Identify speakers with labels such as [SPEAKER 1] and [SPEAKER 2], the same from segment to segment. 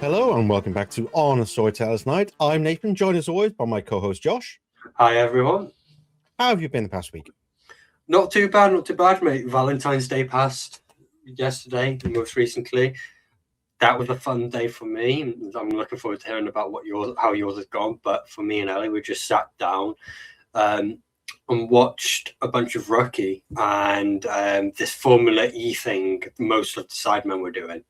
[SPEAKER 1] Hello and welcome back to On Storytellers Night. I'm Nathan, joined as always by my co-host Josh.
[SPEAKER 2] Hi everyone.
[SPEAKER 1] How have you been the past week?
[SPEAKER 2] Not too bad, mate. Valentine's Day passed yesterday, most recently. That was a fun day for me. I'm looking forward to hearing about how yours has gone. But for me and Ellie, we just sat down and watched a bunch of Rookie and this Formula E thing most of the sidemen were doing.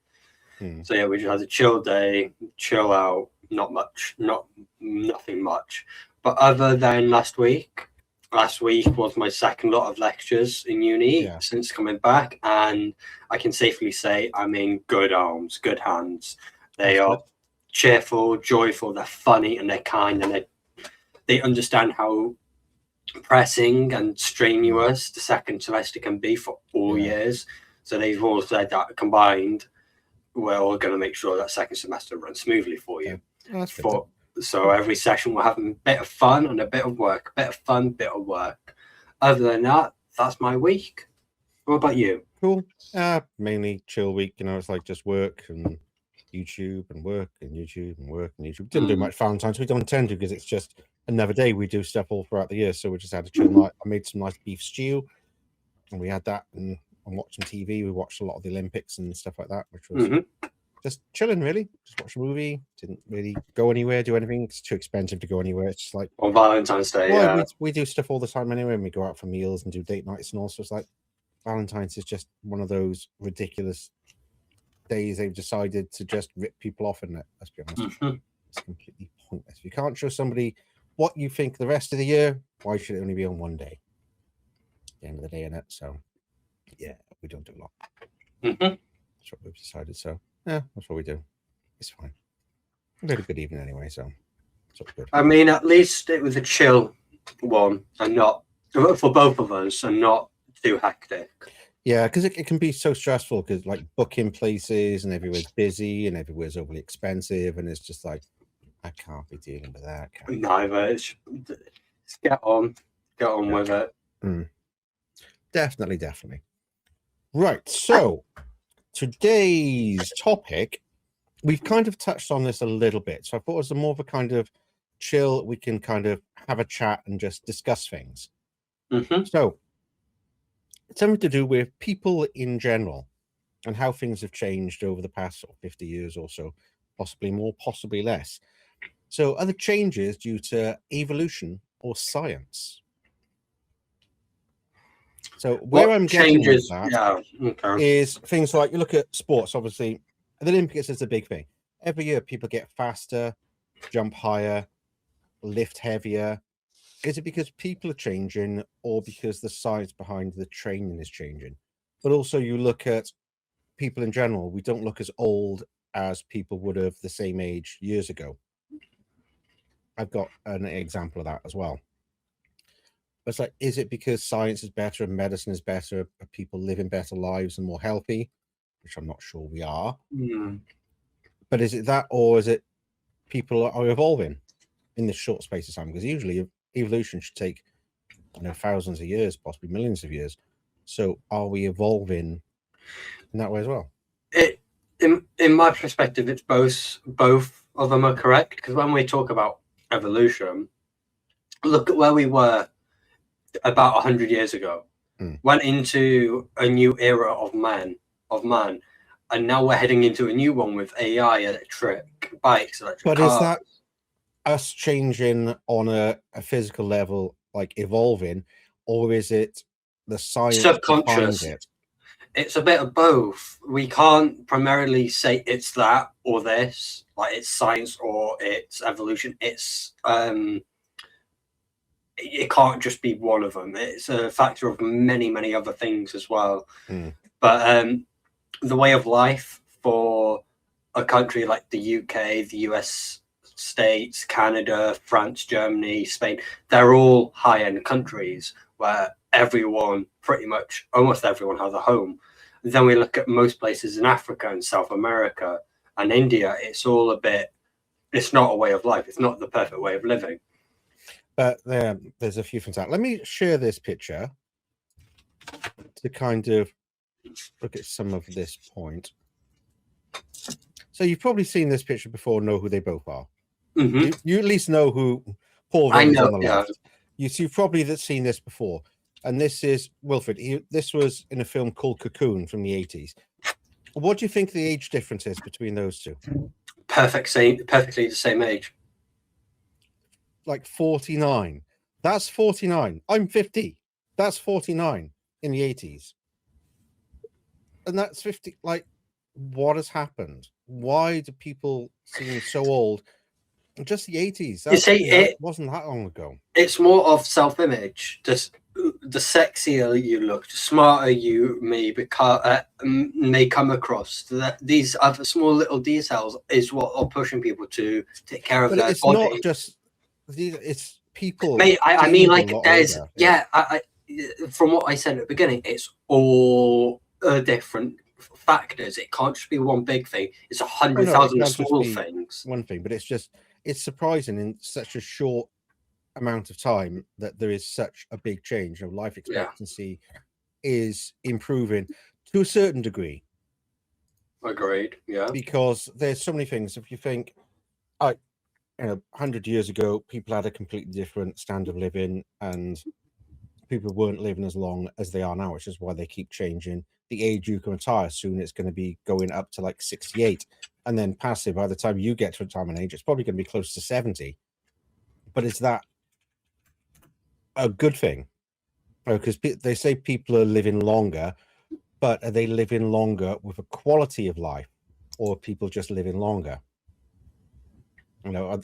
[SPEAKER 2] So yeah, we just had a chill day, chill out, nothing much. But other than last week was my second lot of lectures in uni since coming back, and I can safely say I'm in good arms, good hands. They are cheerful, joyful, they're funny, and they're kind, and they understand how pressing and strenuous the second semester can be for all years. So they've all said that combined, we're all going to make sure that second semester runs smoothly for you. So every session we're having a bit of fun and a bit of work, bit of fun, bit of work. Other than that, that's my week. What about you?
[SPEAKER 1] Cool. Mainly chill week. It's like just work and YouTube and work and YouTube and work and YouTube. Didn't do much Valentine's. We don't tend to because it's just another day. We do stuff all throughout the year. So we just had a chill night. I made some nice beef stew and we had that and watched some TV. We watched a lot of the Olympics and stuff like that, which was just chilling, really. Just watch a movie. Didn't really go anywhere, do anything. It's too expensive to go anywhere. It's just like
[SPEAKER 2] on Valentine's Day.
[SPEAKER 1] We do stuff all the time anyway, and we go out for meals and do date nights and all. So it's like Valentine's is just one of those ridiculous days they've decided to just rip people off in it. Let's be honest. It's completely pointless. If you can't show somebody what you think the rest of the year, why should it only be on one day? At the end of the day, in it. So yeah, we don't do a lot. That's what we've decided. So yeah, that's what we do. It's fine. We had a good evening anyway, so it's all good.
[SPEAKER 2] I mean, at least it was a chill one and not for both of us and not too hectic.
[SPEAKER 1] Yeah, because it can be so stressful because like booking places and everywhere's busy and everywhere's overly expensive and it's just like I can't be dealing with that.
[SPEAKER 2] Neither. It's get on with it.
[SPEAKER 1] Definitely. Right, so today's topic, we've kind of touched on this a little bit. So I thought it was more of a kind of chill, we can kind of have a chat and just discuss things. So it's something to do with people in general and how things have changed over the past 50 years or so, possibly more, possibly less. So are the changes due to evolution or science? So where I'm getting with that is things like, you look at sports, obviously, the Olympics is a big thing. Every year people get faster, jump higher, lift heavier. Is it because people are changing or because the science behind the training is changing? But also you look at people in general, we don't look as old as people would have the same age years ago. I've got an example of that as well. It's like, is it because science is better and medicine is better, people living better lives and more healthy, which I'm not sure we are. But is it that, or is it people are evolving in this short space of time? Because usually evolution should take thousands of years, possibly millions of years. So are we evolving in that way as well?
[SPEAKER 2] In my perspective, it's both of them are correct, because when we talk about evolution, look at where we were about 100 years ago. Went into a new era of man, and now we're heading into a new one with AI, electric bikes, electric cars.
[SPEAKER 1] Is that us changing on a physical level, like evolving, or is it the science
[SPEAKER 2] subconscious? It's a bit of both. We can't primarily say it's that or this, like it's science or it's evolution. It's it can't just be one of them. It's a factor of many other things as well. But the way of life for a country like the UK, the US States, Canada, France, Germany, Spain, they're all high-end countries where everyone, pretty much almost everyone, has a home. Then we look at most places in Africa and South America and India, it's all a bit, it's not a way of life. It's not the perfect way of living.
[SPEAKER 1] But there's a few things out. Let me share this picture to kind of look at some of this point. So So you've probably seen this picture before, know who they both are.
[SPEAKER 2] Mm-hmm.
[SPEAKER 1] You at least know who Paul Rudd is on the left. You've probably seen this before. And this is Wilfred. This was in a film called Cocoon from the 80s. What do you think the age difference is between those two?
[SPEAKER 2] Perfectly the same age.
[SPEAKER 1] Like 49. That's 49. I'm 50. That's 49 in the 80s. And that's 50. Like, what has happened? Why do people seem so old? Just the 80s. It wasn't that long ago.
[SPEAKER 2] It's more of self-image. Just the sexier you look, the smarter you may come across. These other small little details is what are pushing people to take care of their body.
[SPEAKER 1] It's not just it's people.
[SPEAKER 2] Mate, I mean, like, there's from what I said at the beginning, it's all different factors. It can't just be one big thing. It's 100,000 small things.
[SPEAKER 1] One thing, but it's surprising in such a short amount of time that there is such a big change. Life expectancy is improving to a certain degree.
[SPEAKER 2] Agreed. Yeah.
[SPEAKER 1] Because there's so many things. If you think, 100 years ago, people had a completely different standard of living, and people weren't living as long as they are now, which is why they keep changing the age you can retire. Soon it's going to be going up to like 68, and then passive. By the time you get to retirement age, it's probably going to be close to 70. But is that a good thing? Because they say people are living longer, but are they living longer with a quality of life, or are people just living longer?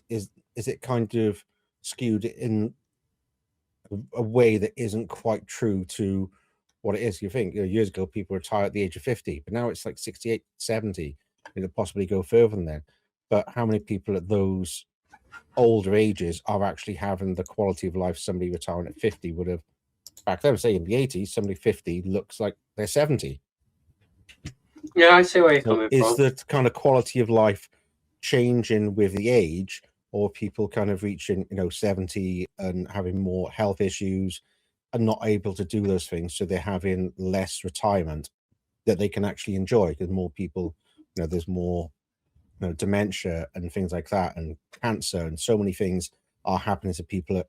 [SPEAKER 1] Is it kind of skewed in a way that isn't quite true to what it is? You think years ago people retired at the age of 50, but now it's like 68, 70. It'll possibly go further than that. But how many people at those older ages are actually having the quality of life somebody retiring at 50 would have back then? Say in the 80s, somebody 50 looks like they're 70.
[SPEAKER 2] Yeah, I see where you're coming from.
[SPEAKER 1] Is the kind of quality of life changing with the age, or people kind of reaching 70 and having more health issues and not able to do those things, so they're having less retirement that they can actually enjoy? Because more people, there's more dementia and things like that, and cancer, and so many things are happening to people at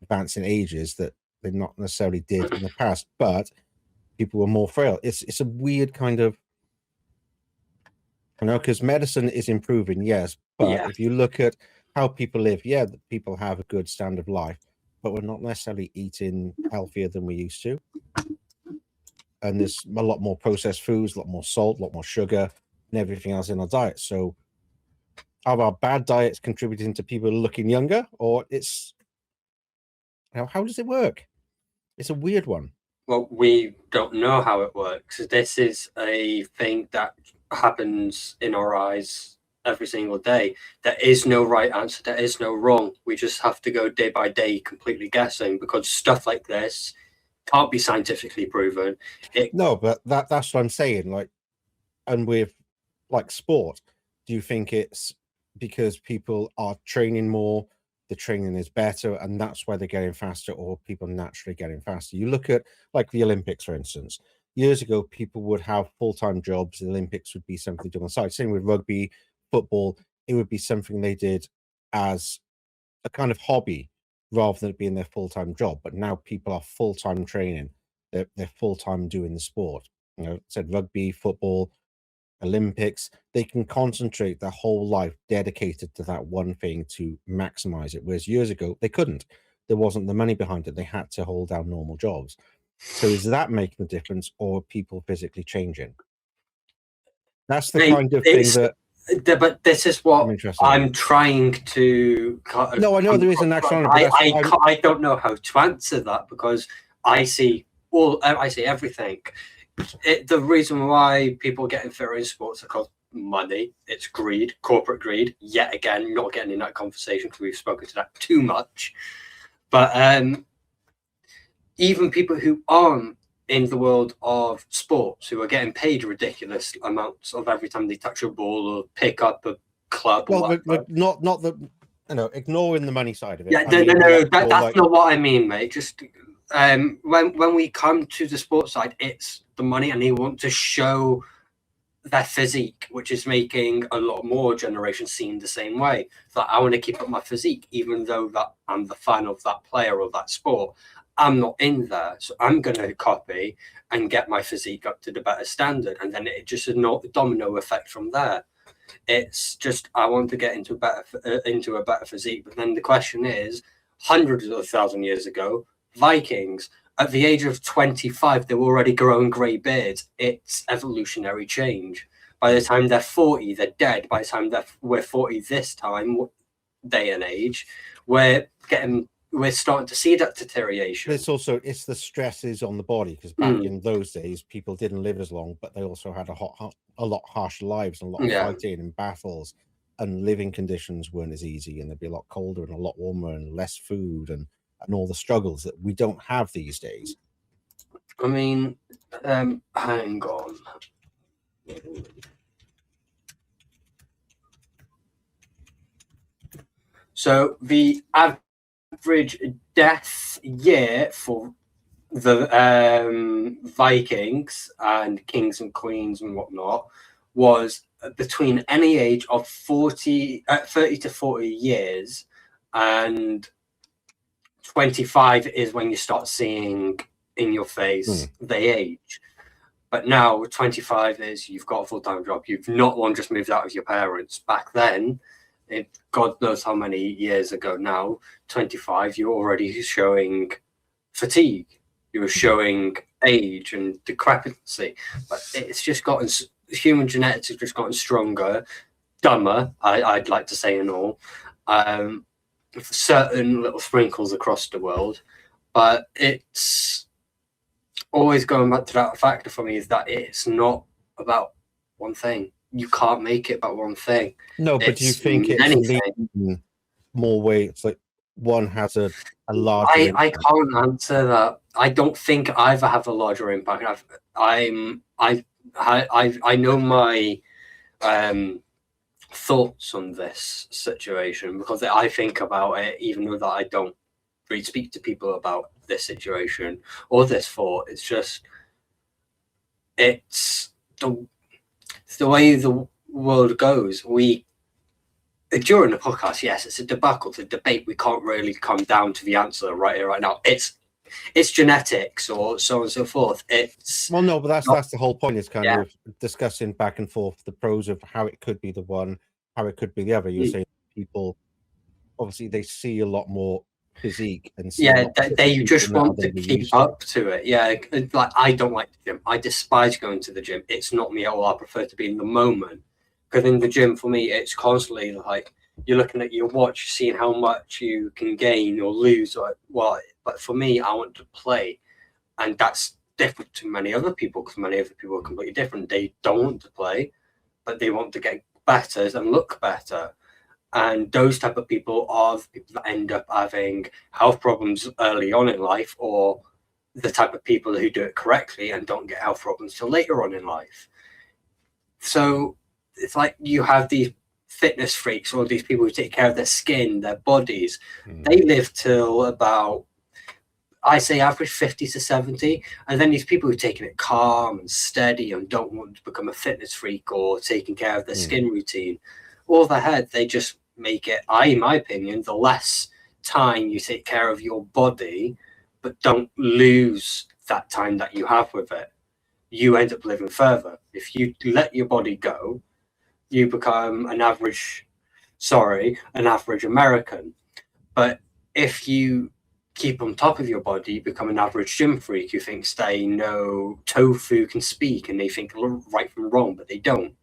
[SPEAKER 1] advancing ages that they not necessarily did in the past, but people were more frail. It's a weird kind of, because medicine is improving, yes, but if you look at how people live, people have a good standard of life, but we're not necessarily eating healthier than we used to. And there's a lot more processed foods, a lot more salt, a lot more sugar, and everything else in our diet. So are our bad diets contributing to people looking younger, or it's how does it work? It's a weird one.
[SPEAKER 2] Well, we don't know how it works. This is a thing that happens in our eyes every single day. There is no right answer. There is no wrong. We just have to go day by day completely guessing, because stuff like this can't be scientifically proven.
[SPEAKER 1] No, but that's what I'm saying. Like, and with like sport, do you think it's because people are training more, the training is better, and that's why they're getting faster, or people naturally getting faster? You look at like the Olympics, for instance. Years ago, people would have full-time jobs. The Olympics would be something to do on the side. Same with rugby, football. It would be something they did as a kind of hobby rather than it being their full-time job. But now people are full-time training. They're full-time doing the sport. Said rugby, football, Olympics, they can concentrate their whole life dedicated to that one thing to maximize it. Whereas years ago, they couldn't. There wasn't the money behind it. They had to hold down normal jobs. So is that making a difference, or are people physically changing? That's the kind of thing that...
[SPEAKER 2] But this is what I'm trying to...
[SPEAKER 1] No, I know there is an actual...
[SPEAKER 2] I don't know how to answer that, because I see everything. The reason why people are getting fitter in sports is because money. It's greed, corporate greed. Yet again, not getting in that conversation because we've spoken to that too much. But even people who aren't in the world of sports, who are getting paid ridiculous amounts of every time they touch a ball or pick up a club.
[SPEAKER 1] Well, not the ignoring the money side of it.
[SPEAKER 2] Yeah, no, that's not what I mean, mate. Just when we come to the sports side, it's the money, and they want to show their physique, which is making a lot more generations seem the same way. That I want to keep up my physique, even though that I'm the fan of that player or that sport. I'm not in there, so I'm going to copy and get my physique up to the better standard, and then it just is not a domino effect from there. It's just I want to get into a better physique, but then the question is, hundreds of 1,000 years ago, Vikings. At the age of 25, they were already growing grey beards. It's evolutionary change. By the time they're 40, they're dead. By the time we're 40 this time, day and age, we're starting to see that deterioration.
[SPEAKER 1] It's the stresses on the body, because back in those days, people didn't live as long, but they also had a lot harsher lives and a lot of fighting and battles, and living conditions weren't as easy, and they'd be a lot colder and a lot warmer and less food and all the struggles that we don't have these days.
[SPEAKER 2] I mean, hang on. So the average death year for the Vikings and kings and queens and whatnot was between any age of 30 to 40 years, and 25 is when you start seeing in your face they age. But now 25 is you've got a full-time job. You've not long just moved out of your parents. Back then, God knows how many years ago now, 25, you're already showing fatigue. You were showing age and decrepency. But it's just gotten, human genetics has just gotten stronger, dumber, I'd like to say, and all. Certain little sprinkles across the world, but it's always going back to that factor for me, is that it's not about one thing. You can't make it about one thing.
[SPEAKER 1] No, but do you think it's more weights? Like one has a larger
[SPEAKER 2] I can't answer that. I don't think either have a larger impact. I know my thoughts on this situation, because I think about it, even though that I don't really speak to people about this situation or this thought. It's just it's the way the world goes. During the podcast, yes, it's a debacle, it's a debate. We can't really come down to the answer right here, right now. It's genetics or so on and so forth.
[SPEAKER 1] No, but that's the whole point, is kind of discussing back and forth the pros of how it could be the one, how it could be the other. You're saying people, obviously, they see a lot more physique and
[SPEAKER 2] they just want to keep up to it. Like, I don't like the gym. I despise going to the gym. It's not me at all. I prefer to be in the moment, because in the gym, for me, it's constantly like you're looking at your watch, seeing how much you can gain or lose, or what. But for me, I want to play, and that's different to many other people, because many other people are completely different. They don't want to play, but they want to get better and look better. And those type of people are the people that end up having health problems early on in life, or the type of people who do it correctly and don't get health problems till later on in life. So it's like you have these fitness freaks, or these people who take care of their skin, their bodies. They live till about, I say, average 50 to 70. And then these people who are taking it calm and steady and don't want to become a fitness freak or taking care of their skin routine, all their head, they just make it, in my opinion, the less time you take care of your body, but don't lose that time that you have with it, you end up living further. If you let your body go, you become an average American. But if you keep on top of your body, you become an average gym freak who thinks they know tofu can speak, and they think right from wrong, but they don't.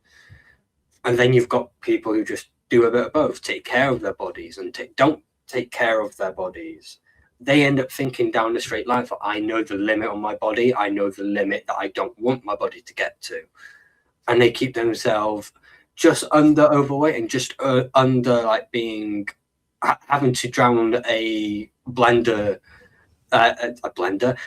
[SPEAKER 2] And then you've got people who just do a bit of both, take care of their bodies and don't take care of their bodies. They end up thinking down the straight line for, I know the limit on my body. I know the limit that I don't want my body to get to. And they keep themselves just under overweight and just under like having to drown a blender,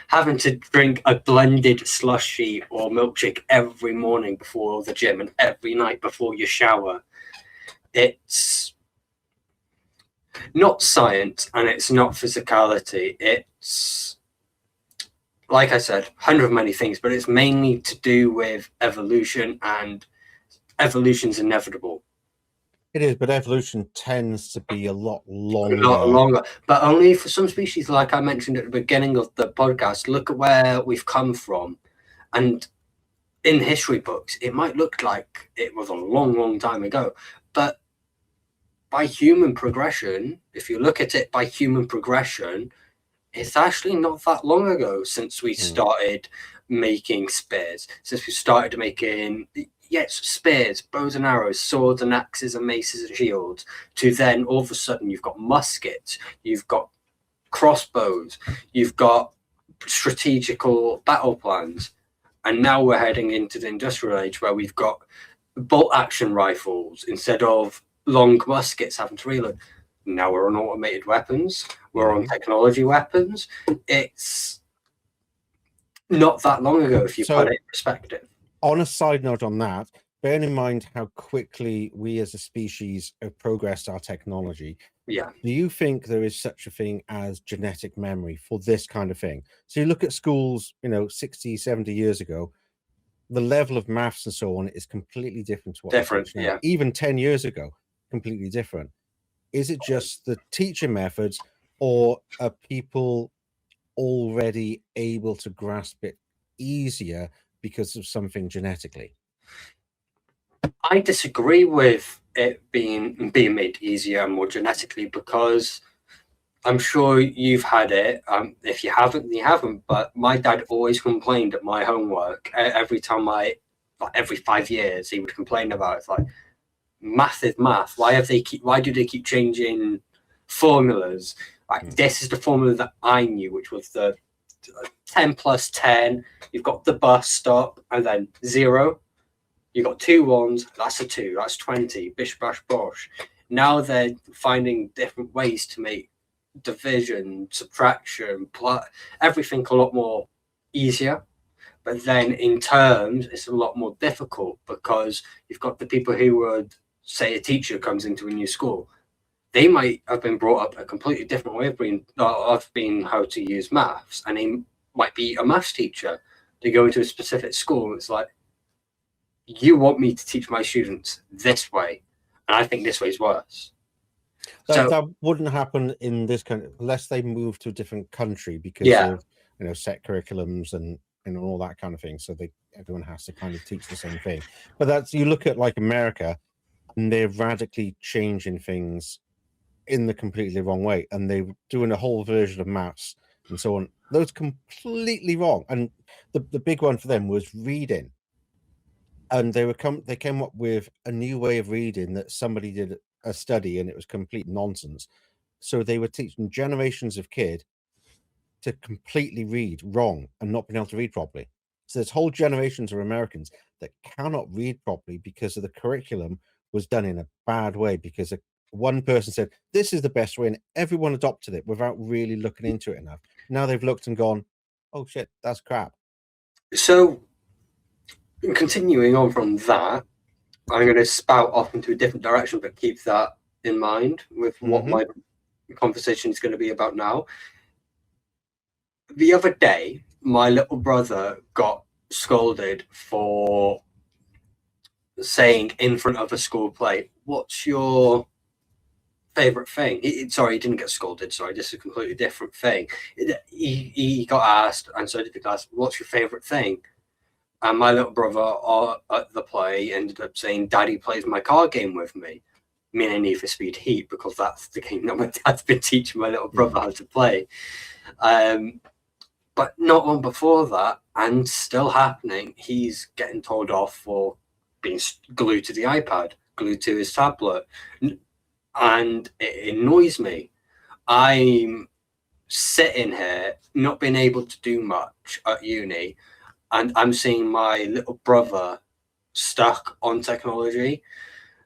[SPEAKER 2] having to drink a blended slushy or milkshake every morning before the gym and every night before you shower. It's not science and it's not physicality. It's, like I said, 100 of many things, but it's mainly to do with evolution and evolution's inevitable.
[SPEAKER 1] It is, but evolution tends to be a lot longer.
[SPEAKER 2] A lot longer, but only for some species, like I mentioned at the beginning of the podcast. Look at where we've come from, and in history books, it might look like it was a long, long time ago, but by human progression, if you look at it by human progression, it's actually not that long ago since we started making spears, since we started making spears, bows and arrows, swords and axes and maces and shields, to then all of a sudden you've got muskets, you've got crossbows, you've got strategical battle plans, and now we're heading into the industrial age where we've got bolt action rifles instead of long muskets having to reload. Now we're on automated weapons, we're on technology weapons. It's not that long ago if you put it in perspective.
[SPEAKER 1] On a side note on that, bearing in mind how quickly we as a species have progressed our technology, do you think there is such a thing as genetic memory for this kind of thing? So you look at schools, 60, 70 years ago, the level of maths and so on is completely different to what
[SPEAKER 2] different, now.
[SPEAKER 1] Even 10 years ago, completely different. Is it just the teaching methods, or are people already able to grasp it easier because of something genetically?
[SPEAKER 2] I disagree with it being made easier and more genetically, because I'm sure you've had it. If you haven't, you haven't. But my dad always complained at my homework every time every 5 years, he would complain about it. It's like, math is math. Why do they keep changing formulas? Like, this is the formula that I knew, which was the 10 plus 10. You've got the bus stop and then 0. You've got 2 ones. That's a 2. That's 20. Bish bash bosh. Now they're finding different ways to make division, subtraction, everything a lot more easier. But then in terms, it's a lot more difficult, because you've got the people who would say a teacher comes into a new school. They might have been brought up a completely different way of being how to use maths, and they might be a maths teacher. They go into a specific school, and it's like, you want me to teach my students this way, and I think this way is worse.
[SPEAKER 1] That wouldn't happen in this country unless they move to a different country because of set curriculums and all that kind of thing. So everyone has to kind of teach the same thing. But you look at like America, and they're radically changing things in the completely wrong way, and they're doing a whole version of maths and so on. Those completely wrong. And the big one for them was reading. And they came up with a new way of reading that somebody did a study, and it was complete nonsense. So they were teaching generations of kids to completely read wrong and not being able to read properly. So there's whole generations of Americans that cannot read properly because of the curriculum was done in a bad way, because one person said this is the best way and everyone adopted it without really looking into it enough. Now they've looked and gone, oh shit, that's crap.
[SPEAKER 2] So continuing on from that, I'm going to spout off into a different direction, but keep that in mind with what my conversation is going to be about now. The other day, my little brother got scolded for saying in front of a school play, what's your favorite thing? Sorry, he didn't get scolded. Sorry, this is a completely different thing. He got asked, and so did the class, what's your favorite thing? And my little brother at the play ended up saying, Daddy plays my card game with me, meaning Need for Speed Heat, because that's the game that my dad's been teaching my little brother how to play. But not long before that, and still happening, he's getting told off for being glued to the iPad, glued to his tablet. And it annoys me. I'm sitting here, not being able to do much at uni, and I'm seeing my little brother stuck on technology.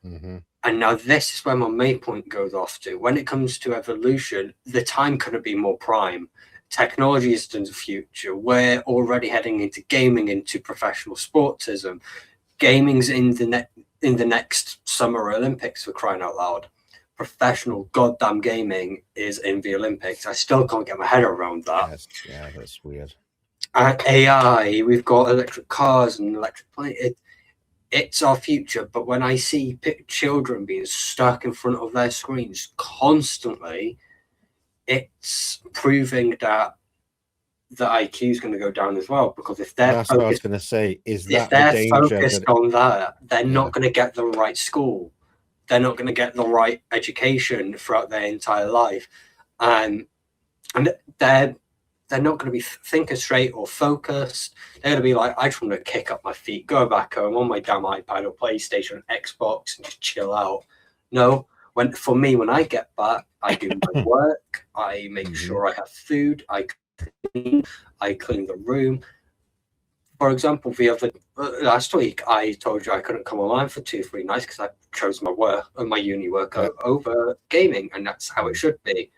[SPEAKER 2] And now this is where my main point goes off to. When it comes to evolution, the time couldn't be more prime. Technology is in the future. We're already heading into gaming, into professional sportism. Gaming's in the next Summer Olympics, for crying out loud. Professional goddamn gaming is in the Olympics. I still can't get my head around that.
[SPEAKER 1] That's weird.
[SPEAKER 2] AI, we've got electric cars and electric planes. it's our future. But when I see children being stuck in front of their screens constantly, it's proving that the IQ is going to go down as well, because if they're
[SPEAKER 1] what I was going to say, is that
[SPEAKER 2] if they're
[SPEAKER 1] the danger
[SPEAKER 2] focused on that, they're not going to get the right school. They're not going to get the right education throughout their entire life, and they're not going to be thinking straight or focused. They're going to be like, I just want to kick up my feet, go back home on my damn iPad or PlayStation, Xbox, and just chill out. No, when I get back, I do my work. I make sure I have food. I clean the room. For example, last week, I told you I couldn't come online for 2-3 nights because I chose my uni work over gaming, and that's how it should be.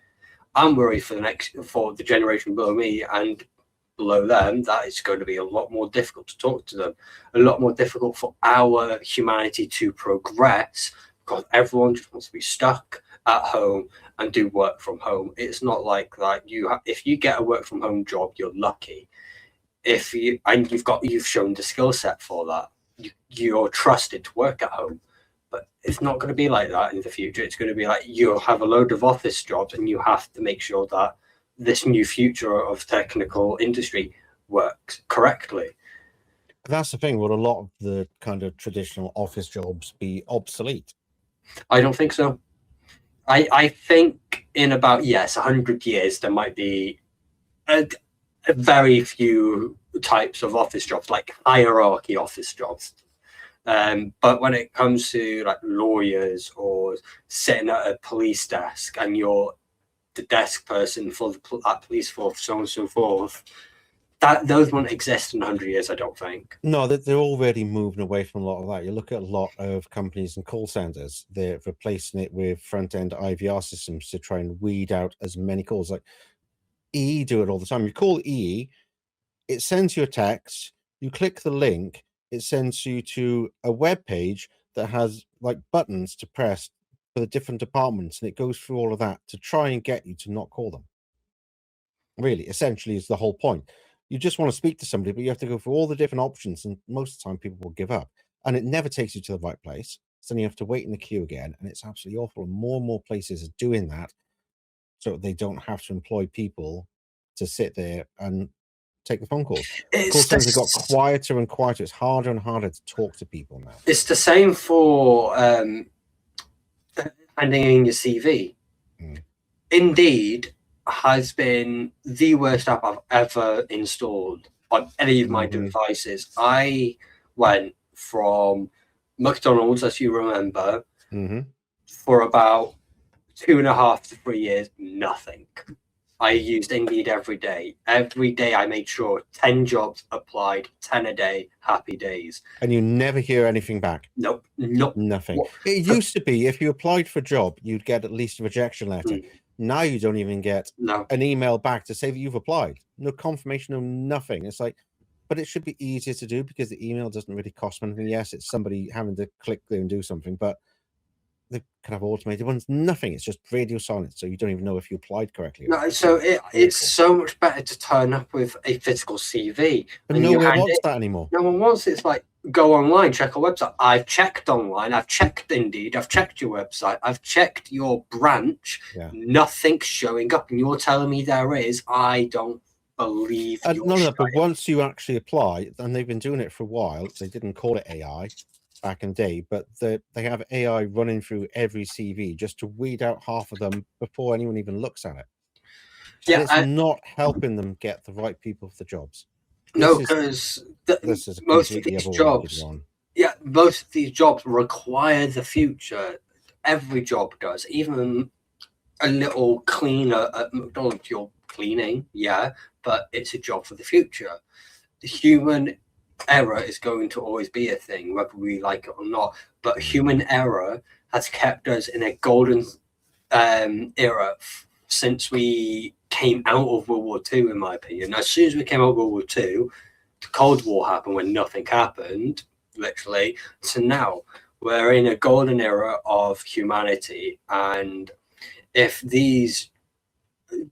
[SPEAKER 2] I'm worried for the generation below me and below them that it's going to be a lot more difficult to talk to them, a lot more difficult for our humanity to progress, because everyone just wants to be stuck at home and do work from home. It's not like that. If you get a work from home job, you're lucky. You've shown the skill set for that. You're trusted to work at home. But it's not going to be like that in the future. It's going to be like you'll have a load of office jobs, and you have to make sure that this new future of technical industry works correctly.
[SPEAKER 1] That's the thing. Will a lot of the kind of traditional office jobs be obsolete?
[SPEAKER 2] I don't think so. I think in about 100 years there might be a very few types of office jobs, like hierarchy office jobs. But when it comes to like lawyers or sitting at a police desk and you're the desk person for the police force, so on and so forth, those won't exist in 100 years, I don't think.
[SPEAKER 1] No, they're already moving away from a lot of that. You look at a lot of companies and call centers, they're replacing it with front-end IVR systems to try and weed out as many calls. Like EE do it all the time. You call EE, it sends you a text, you click the link, it sends you to a web page that has like buttons to press for the different departments, and it goes through all of that to try and get you to not call them. Really, essentially, is the whole point. You just want to speak to somebody, but you have to go through all the different options, and most of the time people will give up, and it never takes you to the right place. So then you have to wait in the queue again, and it's absolutely awful. And more places are doing that, so they don't have to employ people to sit there and take the phone calls. Call centers got quieter and quieter. It's harder and harder to talk to people now.
[SPEAKER 2] It's the same for handing in your CV. Indeed has been the worst app I've ever installed on any of my devices. I went from McDonald's, as you remember, for about 2.5 to 3 years, nothing. I used Indeed every day. Every day I made sure 10 jobs applied, 10 a day, happy days.
[SPEAKER 1] And you never hear anything back?
[SPEAKER 2] Nope.
[SPEAKER 1] Nothing. What? It used to be, if you applied for a job, you'd get at least a rejection letter. Now you don't even get an email back to say that you've applied. No confirmation of nothing. It's like, but it should be easier to do because the email doesn't really cost anything. Yes, it's somebody having to click there and do something, but the kind of automated ones, nothing. It's just radio silence, so you don't even know if you applied correctly.
[SPEAKER 2] No, so it's so much better to turn up with a physical CV.
[SPEAKER 1] But no one wants that anymore.
[SPEAKER 2] No one wants it. It's like, go online, check a website. I've checked online, I've checked Indeed, I've checked your website, I've checked your branch. Nothing's showing up, and you're telling me there is. I don't believe
[SPEAKER 1] no, but once you actually apply, and they've been doing it for a while, they didn't call it AI back in the day, but they have AI running through every CV just to weed out half of them before anyone even looks at it. And it's not helping them get the right people for the jobs.
[SPEAKER 2] No, because most of these jobs, most of these jobs require the future. Every job does. Even a little cleaner at McDonald's, you're cleaning, but it's a job for the future. The human error is going to always be a thing, whether we like it or not. But human error has kept us in a golden era since we came out of World War II, in my opinion. As soon as we came out of World War II, the Cold War happened when nothing happened, literally. So now we're in a golden era of humanity, and if these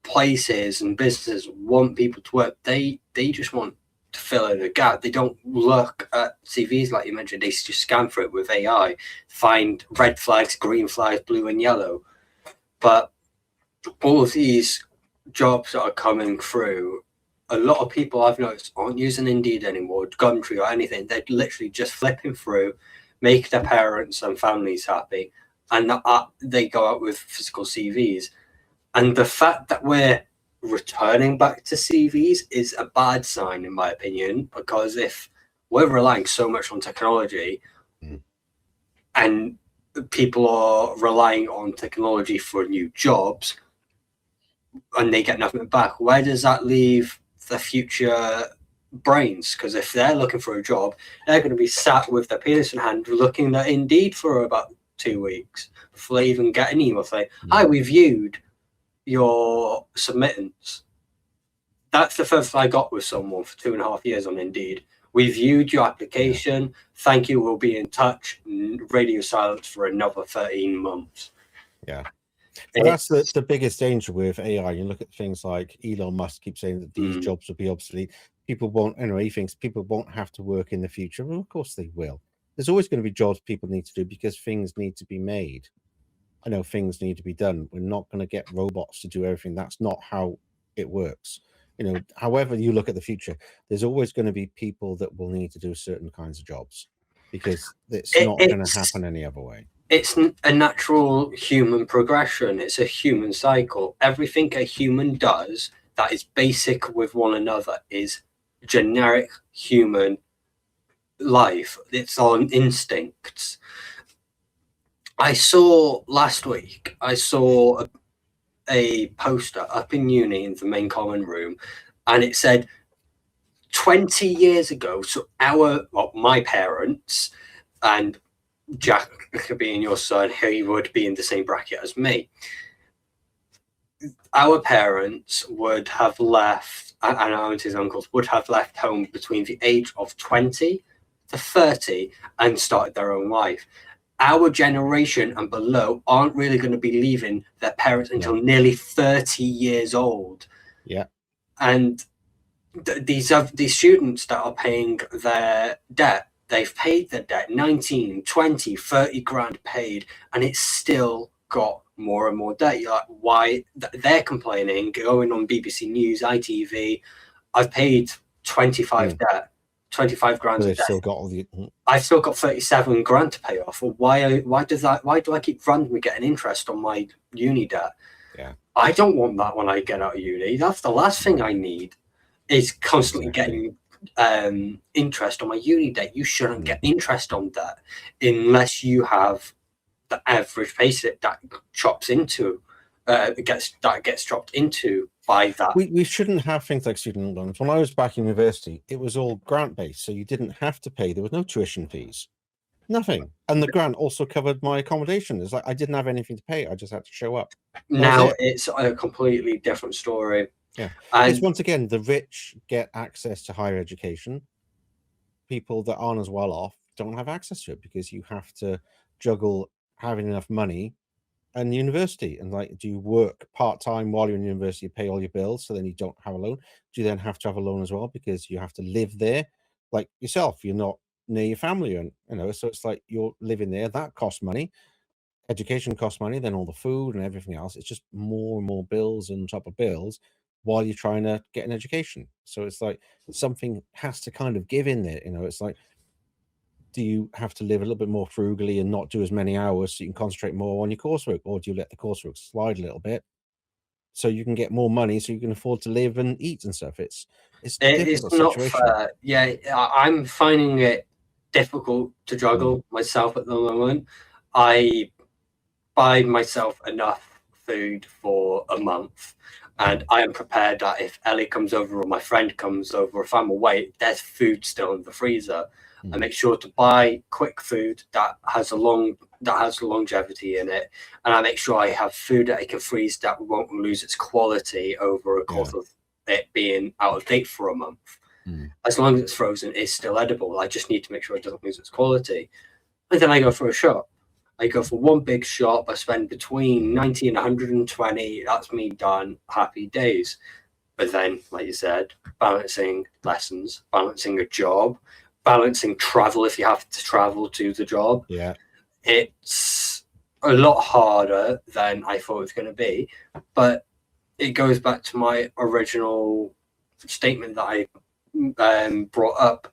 [SPEAKER 2] places and businesses want people to work, they just want to fill in the gap. They don't look at CVs like you mentioned. They just scan for it with AI, find red flags, green flags, blue and yellow. But all of these jobs that are coming through, a lot of people I've noticed aren't using Indeed anymore, Gumtree or anything. They're literally just flipping through, make their parents and families happy, and they go out with physical CVs. And the fact that we're returning back to CVs is a bad sign, in my opinion, because if we're relying so much on technology and people are relying on technology for new jobs and they get nothing back, where does that leave the future brains? Because if they're looking for a job, they're going to be sat with their penis in hand looking at Indeed for about 2 weeks before they even get an email saying, hi, we viewed your submittance. That's the first I got with someone for 2.5 years on Indeed. We viewed your application. Thank you. We'll be in touch. Radio silence for another 13 months.
[SPEAKER 1] Yeah. Well, that's the biggest danger with AI. You look at things like Elon Musk keeps saying that these jobs will be obsolete. People won't, anyway, he thinks people won't have to work in the future. Well, of course they will. There's always going to be jobs people need to do because things need to be made. I know things need to be done. We're not going to get robots to do everything. That's not how it works. However you look at the future, there's always going to be people that will need to do certain kinds of jobs because it's not going to happen any other way.
[SPEAKER 2] It's a natural human progression. It's a human cycle. Everything a human does that is basic with one another is generic human life. It's on instincts. I saw last week, a poster up in uni in the main common room, and it said 20 years ago, so my parents, and Jack being your son, he would be in the same bracket as me. Our parents would have left, and our aunties and uncles would have left home between the age of 20 to 30 and started their own life. Our generation and below aren't really going to be leaving their parents until nearly 30 years old.
[SPEAKER 1] Yeah.
[SPEAKER 2] And these students that are paying their debt, they've paid their debt, 19, 20, 30 grand paid, and it's still got more and more debt. You're like, why? They're complaining, going on BBC News, ITV, I've paid 25 debt. 25 grand.
[SPEAKER 1] They've still got all the.
[SPEAKER 2] I've still got 37 grand to pay off. Well, why do I keep randomly getting interest on my uni debt?
[SPEAKER 1] Yeah.
[SPEAKER 2] I don't want that when I get out of uni. That's the last thing I need. Is constantly getting interest on my uni debt. You shouldn't get interest on debt unless you have the average payslip that chops into gets chopped into by that.
[SPEAKER 1] We shouldn't have things like student loans. When I was back in university, it was all grant based, so you didn't have to pay. There was no tuition fees, nothing, and the grant also covered my accommodation. It's like I didn't have anything to pay. I just had to show up.
[SPEAKER 2] Now it's a completely different story.
[SPEAKER 1] Yeah, and it's once again the rich get access to higher education. People that aren't as well off don't have access to it because you have to juggle having enough money and university. And like, do you work part-time while you're in university, pay all your bills, so then you don't have a loan? Do you then have to have a loan as well because you have to live there like yourself? You're not near your family, and so it's like you're living there. That costs money. Education costs money, then all the food and everything else. It's just more and more bills on top of bills while you're trying to get an education. So it's like something has to kind of give in there. It's like, do you have to live a little bit more frugally and not do as many hours so you can concentrate more on your coursework, or do you let the coursework slide a little bit so you can get more money so you can afford to live and eat and stuff? It's
[SPEAKER 2] not fair. Yeah, I'm finding it difficult to juggle myself at the moment. I buy myself enough food for a month, and I am prepared that if Ellie comes over or my friend comes over, if I'm away, there's food still in the freezer. I make sure to buy quick food that has longevity in it, and I make sure I have food that I can freeze that won't lose its quality over a course of it being out of date for a month. As long as it's frozen, it's still edible. I just need to make sure it doesn't lose its quality. And then I go for a shop. I go for one big shop. I spend between 90 and 120. That's me done. Happy days. But then, like you said, balancing lessons, balancing a job, balancing travel if you have to travel to the job.
[SPEAKER 1] Yeah.
[SPEAKER 2] It's a lot harder than I thought it was going to be. But it goes back to my original statement that I brought up,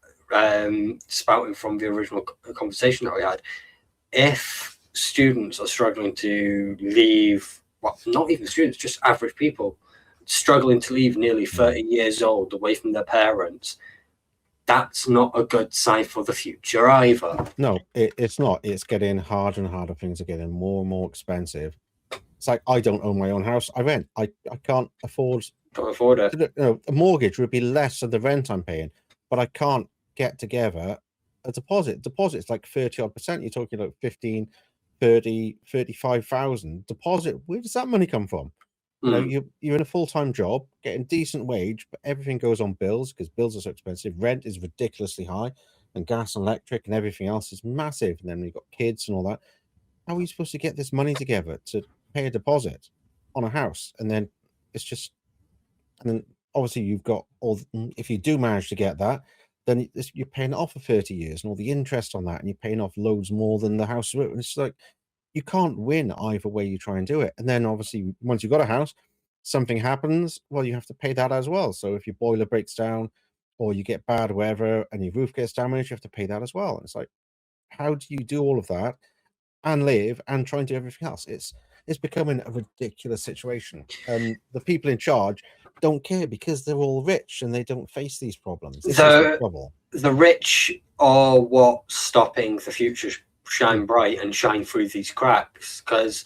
[SPEAKER 2] spouting from the original conversation that we had. If students are struggling to leave, well, not even students, just average people, struggling to leave nearly 30 years old away from their parents, that's not a good sign for the future either.
[SPEAKER 1] No, it's not. It's getting harder and harder. Things are getting more and more expensive. It's like, I don't own my own house. I rent. I can't afford.
[SPEAKER 2] Can't afford it.
[SPEAKER 1] You know, a mortgage would be less than the rent I'm paying, but I can't get together a deposit. Deposit's like 30-odd%. You're talking like 15, 30, 35,000 deposit. Where does that money come from? You know, you're in a full-time job, getting decent wage, but everything goes on bills because bills are so expensive. Rent is ridiculously high, and gas and electric and everything else is massive. And then you've got kids and all that. How are you supposed to get this money together to pay a deposit on a house? And then it's just, and then obviously you've got all, if you do manage to get that, then you're paying it off for 30 years and all the interest on that, and you're paying off loads more than the house. And it's like, you can't win either way you try and do it. And then obviously once you've got a house, something happens, well, you have to pay that as well. So if your boiler breaks down or you get bad weather and your roof gets damaged, you have to pay that as well. And it's like, how do you do all of that and live and try and do everything else? It's becoming a ridiculous situation. And the people in charge don't care because they're all rich and they don't face these problems. This is the trouble.
[SPEAKER 2] The rich are what's stopping the future shine bright and shine through these cracks, because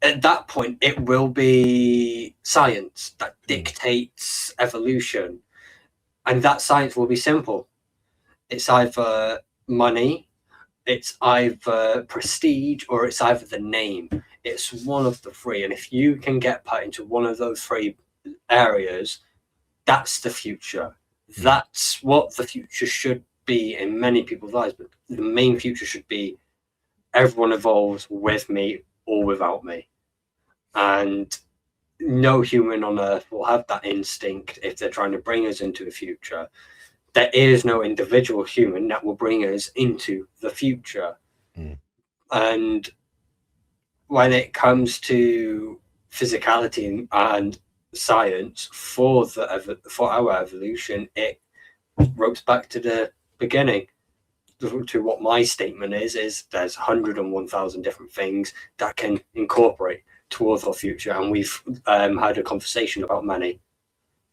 [SPEAKER 2] at that point it will be science that dictates evolution, and that science will be simple. It's either money, it's either prestige, or it's either the name. It's one of the three, and if you can get put into one of those three areas, that's the future. That's what the future should be in many people's lives, but the main future should be everyone evolves with me or without me. And no human on earth will have that instinct if they're trying to bring us into the future. There is no individual human that will bring us into the future. And when it comes to physicality and science for our evolution, it ropes back to the beginning, to what my statement is there's 101,000 different things that can incorporate towards our future, and we've had a conversation about many.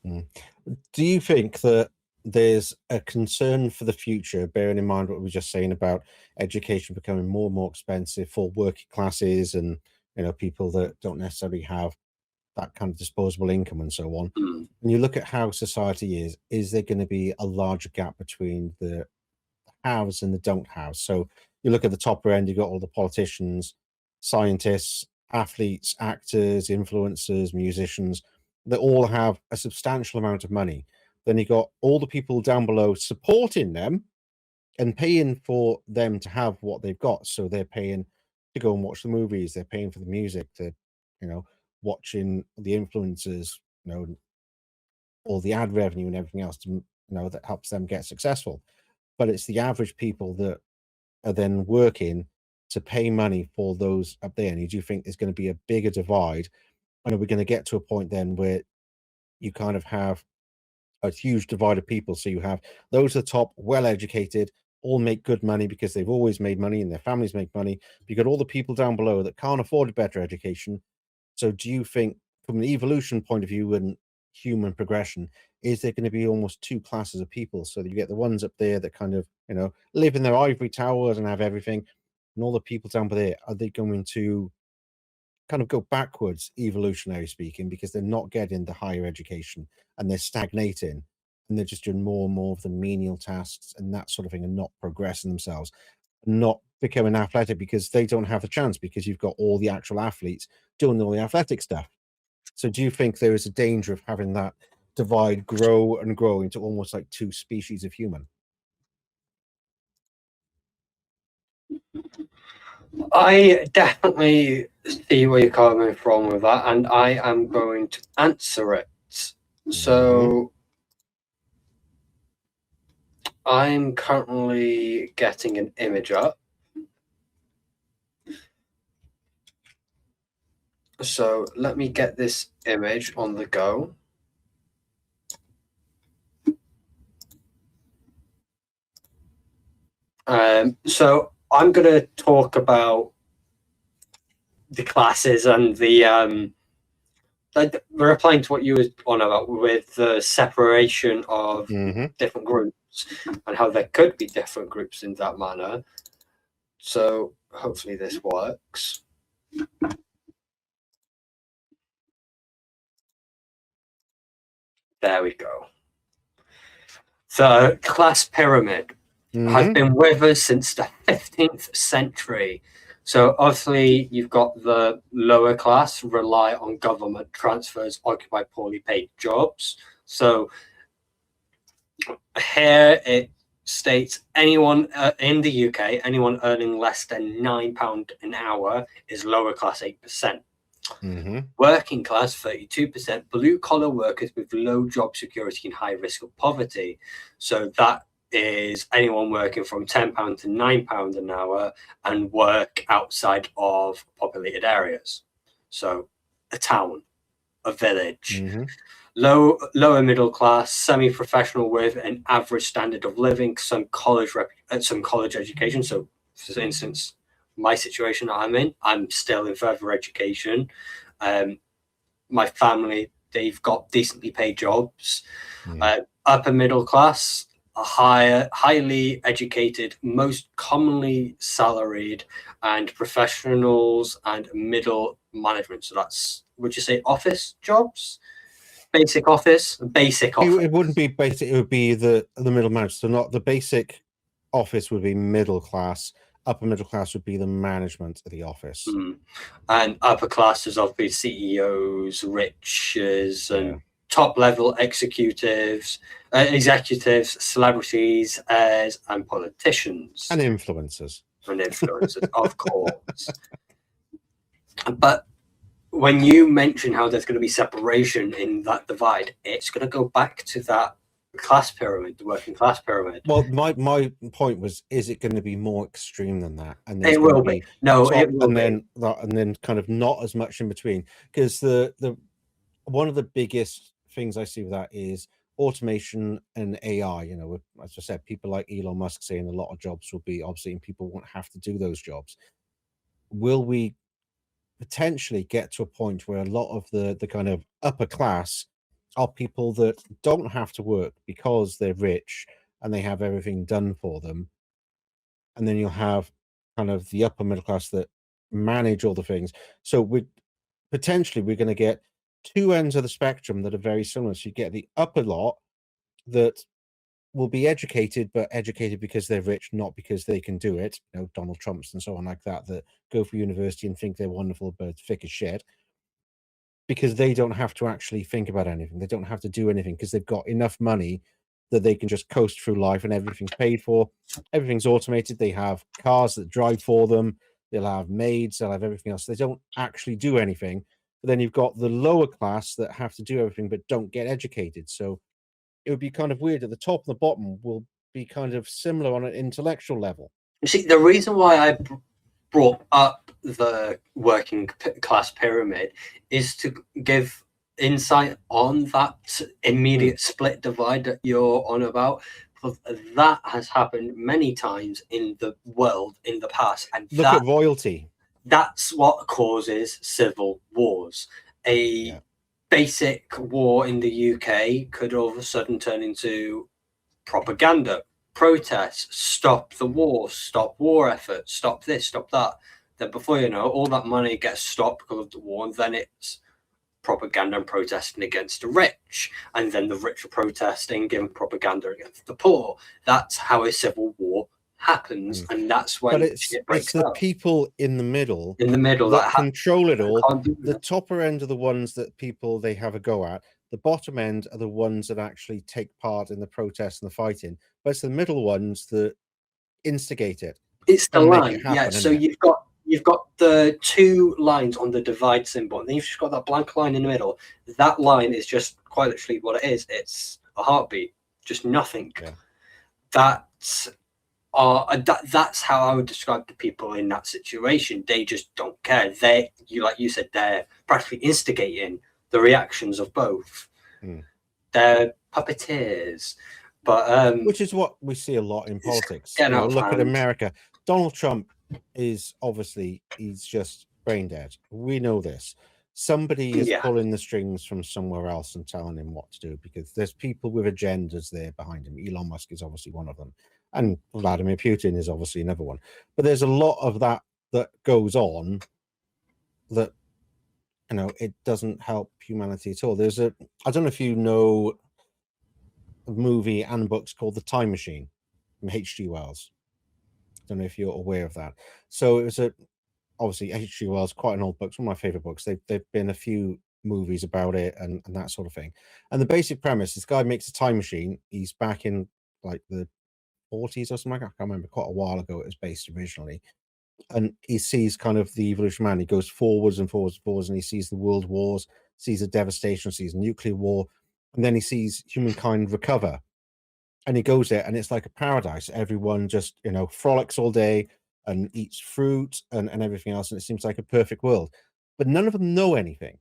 [SPEAKER 1] Do you think that there's a concern for the future, bearing in mind what we were just saying about education becoming more and more expensive for working classes and, you know, people that don't necessarily have that kind of disposable income and so on? When you look at how society is there going to be a larger gap between the haves and the don't have? So you look at the top end, you've got all the politicians, scientists, athletes, actors, influencers, musicians, that all have a substantial amount of money. Then you got all the people down below supporting them and paying for them to have what they've got. So they're paying to go and watch the movies, they're paying for the music, they're, you know, watching the influencers, you know, all the ad revenue and everything else to, you know, that helps them get successful. But it's the average people that are then working to pay money for those up there. And you do think there's going to be a bigger divide? And are we going to get to a point then where you kind of have a huge divide of people? So you have those at the top, well educated, all make good money because they've always made money and their families make money. You've got all the people down below that can't afford a better education. So do you think, from an evolution point of view and human progression, is there going to be almost two classes of people? So that you get the ones up there that kind of, you know, live in their ivory towers and have everything, and all the people down there, are they going to kind of go backwards, evolutionary speaking, because they're not getting the higher education and they're stagnating and they're just doing more and more of the menial tasks and that sort of thing, and not progressing themselves, not becoming athletic because they don't have a chance, because you've got all the actual athletes doing all the athletic stuff? So do you think there is a danger of having that divide grow and grow into almost like two species of human?
[SPEAKER 2] I definitely see where you're coming from with that, and I am going to answer it So I'm currently getting an image up. So let me get this image on the go. So I'm going to talk about the classes and the replying to what you were on about with the separation of different groups and how there could be different groups in that manner. So hopefully this works. There we go. The class pyramid has been with us since the 15th century. So obviously you've got the lower class rely on government transfers, occupy poorly paid jobs. So here it states anyone in the UK, anyone earning less than £9 an hour is lower class 8%. Working class 32%, blue collar workers with low job security and high risk of poverty. So that is anyone working from £10 to £9 an hour and work outside of populated areas. So a town, a village. Lower middle class, semi-professional with an average standard of living, some college education. So for instance, my situation that I'm in, I'm still in further education. My family, they've got decently paid jobs. Upper middle class, highly educated, most commonly salaried, and professionals and middle management. So that's, would you say office jobs? Basic office.
[SPEAKER 1] It wouldn't be basic. It would be the middle management. So not the basic office would be middle class. Upper middle class would be the management of the office.
[SPEAKER 2] And upper class is obviously CEOs, riches, and top level executives, celebrities, and politicians.
[SPEAKER 1] And influencers.
[SPEAKER 2] Of course. But when you mention how there's going to be separation in that divide, it's going to go back to that class pyramid, the working class pyramid.
[SPEAKER 1] Well, my point was, is it going to be more extreme than that?
[SPEAKER 2] And it will be. No, it will be.
[SPEAKER 1] And then kind of not as much in between, because the one of the biggest things I see with that is automation and AI. You know, as I said, people like Elon Musk saying a lot of jobs will be obsolete and people won't have to do those jobs. Will we potentially get to a point where a lot of the kind of upper class are people that don't have to work because they're rich and they have everything done for them, and then you'll have kind of the upper middle class that manage all the things. So we're going to get two ends of the spectrum that are very similar. So you get the upper lot that will be educated, but educated because they're rich, not because they can do it. You know, Donald Trumps and so on like that go for university and think they're wonderful, but thick as shit, because they don't have to actually think about anything. They don't have to do anything because they've got enough money that they can just coast through life and everything's paid for. Everything's automated. They have cars that drive for them. They'll have maids. They'll have everything else. They don't actually do anything. But then you've got the lower class that have to do everything but don't get educated. So it would be kind of weird. At the top and the bottom will be kind of similar on an intellectual level.
[SPEAKER 2] You see, the reason why I brought up the working class pyramid is to give insight on that immediate split divide that you're on about, because that has happened many times in the world in the past. And
[SPEAKER 1] look at royalty.
[SPEAKER 2] That's what causes civil wars. Basic war in the UK could all of a sudden turn into propaganda, protests, stop the war, stop war efforts, stop this, stop that. Then before you know, all that money gets stopped because of the war, and then it's propaganda and protesting against the rich, and then the rich are protesting, giving propaganda against the poor. That's how a civil war happens, and that's when
[SPEAKER 1] it's the people in the middle
[SPEAKER 2] that
[SPEAKER 1] control it all. The topper end are the ones that people they have a go at. The bottom end are the ones that actually take part in the protests and the fighting, but it's the middle ones that instigate it.
[SPEAKER 2] It's the line, so you've got the two lines on the divide symbol, and then you've just got that blank line in the middle. That line is just quite literally what it is. It's a heartbeat, just nothing.
[SPEAKER 1] Yeah.
[SPEAKER 2] That's how I would describe the people in that situation. They just don't care. Like you said, they're practically instigating the reactions of both. They're puppeteers. But
[SPEAKER 1] which is what we see a lot in politics. Look at America. Donald Trump is obviously, he's just brain dead. We know this. Somebody is pulling the strings from somewhere else and telling him what to do, because there's people with agendas there behind him. Elon Musk is obviously one of them, and Vladimir Putin is obviously another one. But there's a lot of that goes on that, it doesn't help humanity at all. I don't know if you know a movie and books called The Time Machine from H.G. Wells. I don't know if you're aware of that. So it was obviously H.G. Wells, quite an old book. It's one of my favorite books. They've been a few movies about it and that sort of thing. And the basic premise, this guy makes a time machine. He's back in like the 40s or something. I can't remember, quite a while ago it was based originally. And he sees kind of the evolution of man. He goes forwards and forwards and forwards, and he sees the world wars, sees the devastation, sees nuclear war, and then he sees humankind recover. And he goes there, and it's like a paradise. Everyone just, frolics all day and eats fruit and everything else, and it seems like a perfect world. But none of them know anything.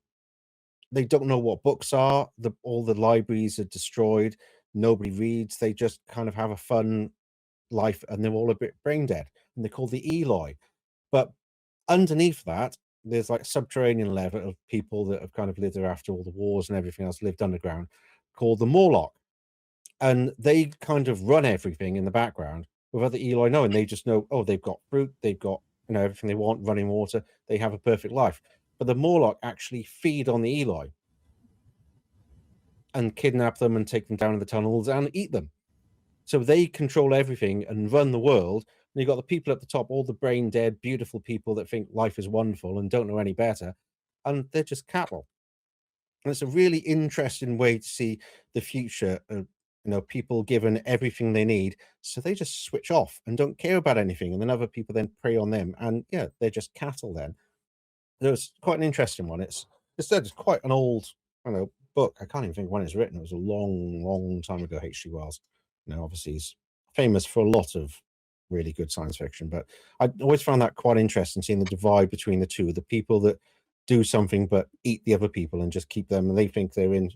[SPEAKER 1] They don't know what books are. All the libraries are destroyed. Nobody reads. They just kind of have a fun life, and they're all a bit brain dead. And they're called the Eloi. But underneath that, there's like subterranean level of people that have kind of lived there after all the wars and everything else, lived underground, called the Morlock. And they kind of run everything in the background without the Eloi knowing. They just know, they've got fruit, they've got everything they want, running water, they have a perfect life. But the Morlock actually feed on the Eloi and kidnap them and take them down in the tunnels and eat them. So they control everything and run the world. And you've got the people at the top, all the brain dead, beautiful people that think life is wonderful and don't know any better. And they're just cattle. And it's a really interesting way to see the future of, people given everything they need. So they just switch off and don't care about anything. And then other people then prey on them. And they're just cattle then. It was quite an interesting one. It's quite an old, book. I can't even think when it's written. It was a long, long time ago, H.G. Wells. Obviously he's famous for a lot of really good science fiction, but I always found that quite interesting, seeing the divide between the two, the people that do something but eat the other people and just keep them, and they think they're in,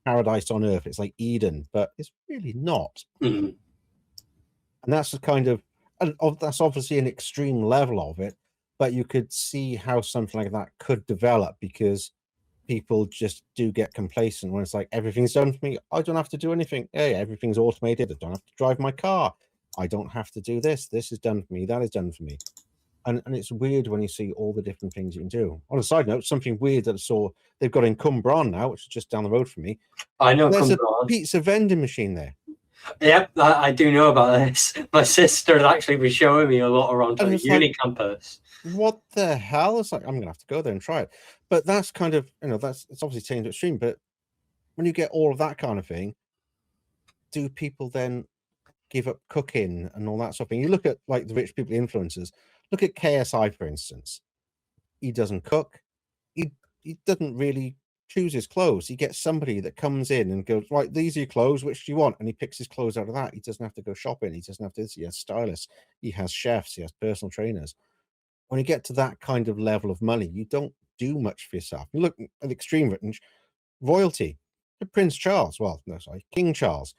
[SPEAKER 1] paradise on earth. It's like Eden, but it's really not. And that's the kind of, and that's obviously an extreme level of it, but you could see how something like that could develop, because people just do get complacent when it's like, everything's done for me. I don't have to do anything. Hey, everything's automated. I don't have to drive my car. I don't have to do this. This is done for me. That is done for me. And it's weird when you see all the different things you can do. On a side note, something weird that I saw, they've got in Cwmbran now, which is just down the road from me.
[SPEAKER 2] I know
[SPEAKER 1] there's a pizza vending machine there.
[SPEAKER 2] Yep, I do know about this. My sister actually was showing me a lot around the uni campus.
[SPEAKER 1] What the hell? It's like, I'm gonna have to go there and try it. But that's kind of, it's obviously taken to extreme. But when you get all of that kind of thing, do people then give up cooking and all that sort of thing? You look at like the rich people influencers. Look at KSI, for instance. He doesn't cook. He doesn't really choose his clothes. He gets somebody that comes in and goes, right, these are your clothes, which do you want? And he picks his clothes out of that. He doesn't have to go shopping. He doesn't have to. He has stylists. He has chefs. He has personal trainers. When you get to that kind of level of money, you don't do much for yourself. You look at the extreme range, royalty. Prince Charles, King Charles.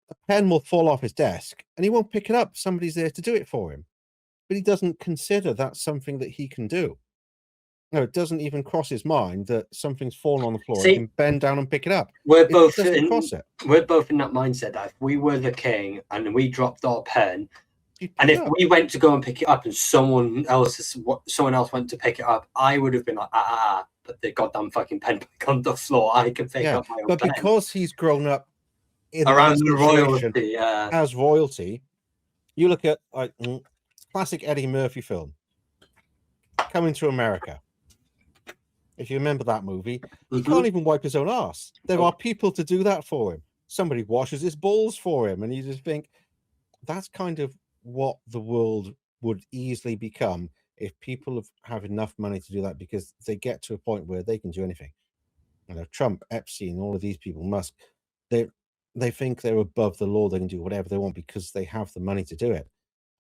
[SPEAKER 1] A pen will fall off his desk and he won't pick it up. Somebody's there to do it for him. But he doesn't consider that's something that he can do. No, it doesn't even cross his mind that something's fallen on the floor. He can bend down and pick it up.
[SPEAKER 2] We're both in that mindset that if we were the king and we dropped our pen, and if we went to go and pick it up and someone else went to pick it up, I would have been like, but the goddamn fucking pen back on the floor. I can pick up my own pen.
[SPEAKER 1] But because he's grown up
[SPEAKER 2] around the royalty,
[SPEAKER 1] as royalty, you look at like classic Eddie Murphy film, Coming to America. If you remember that movie, he can't even wipe his own ass. There are people to do that for him. Somebody washes his balls for him, and you just think that's kind of what the world would easily become if people have enough money to do that, because they get to a point where they can do anything. Trump, Epstein, all of these people, Musk, they think they're above the law. They can do whatever they want because they have the money to do it.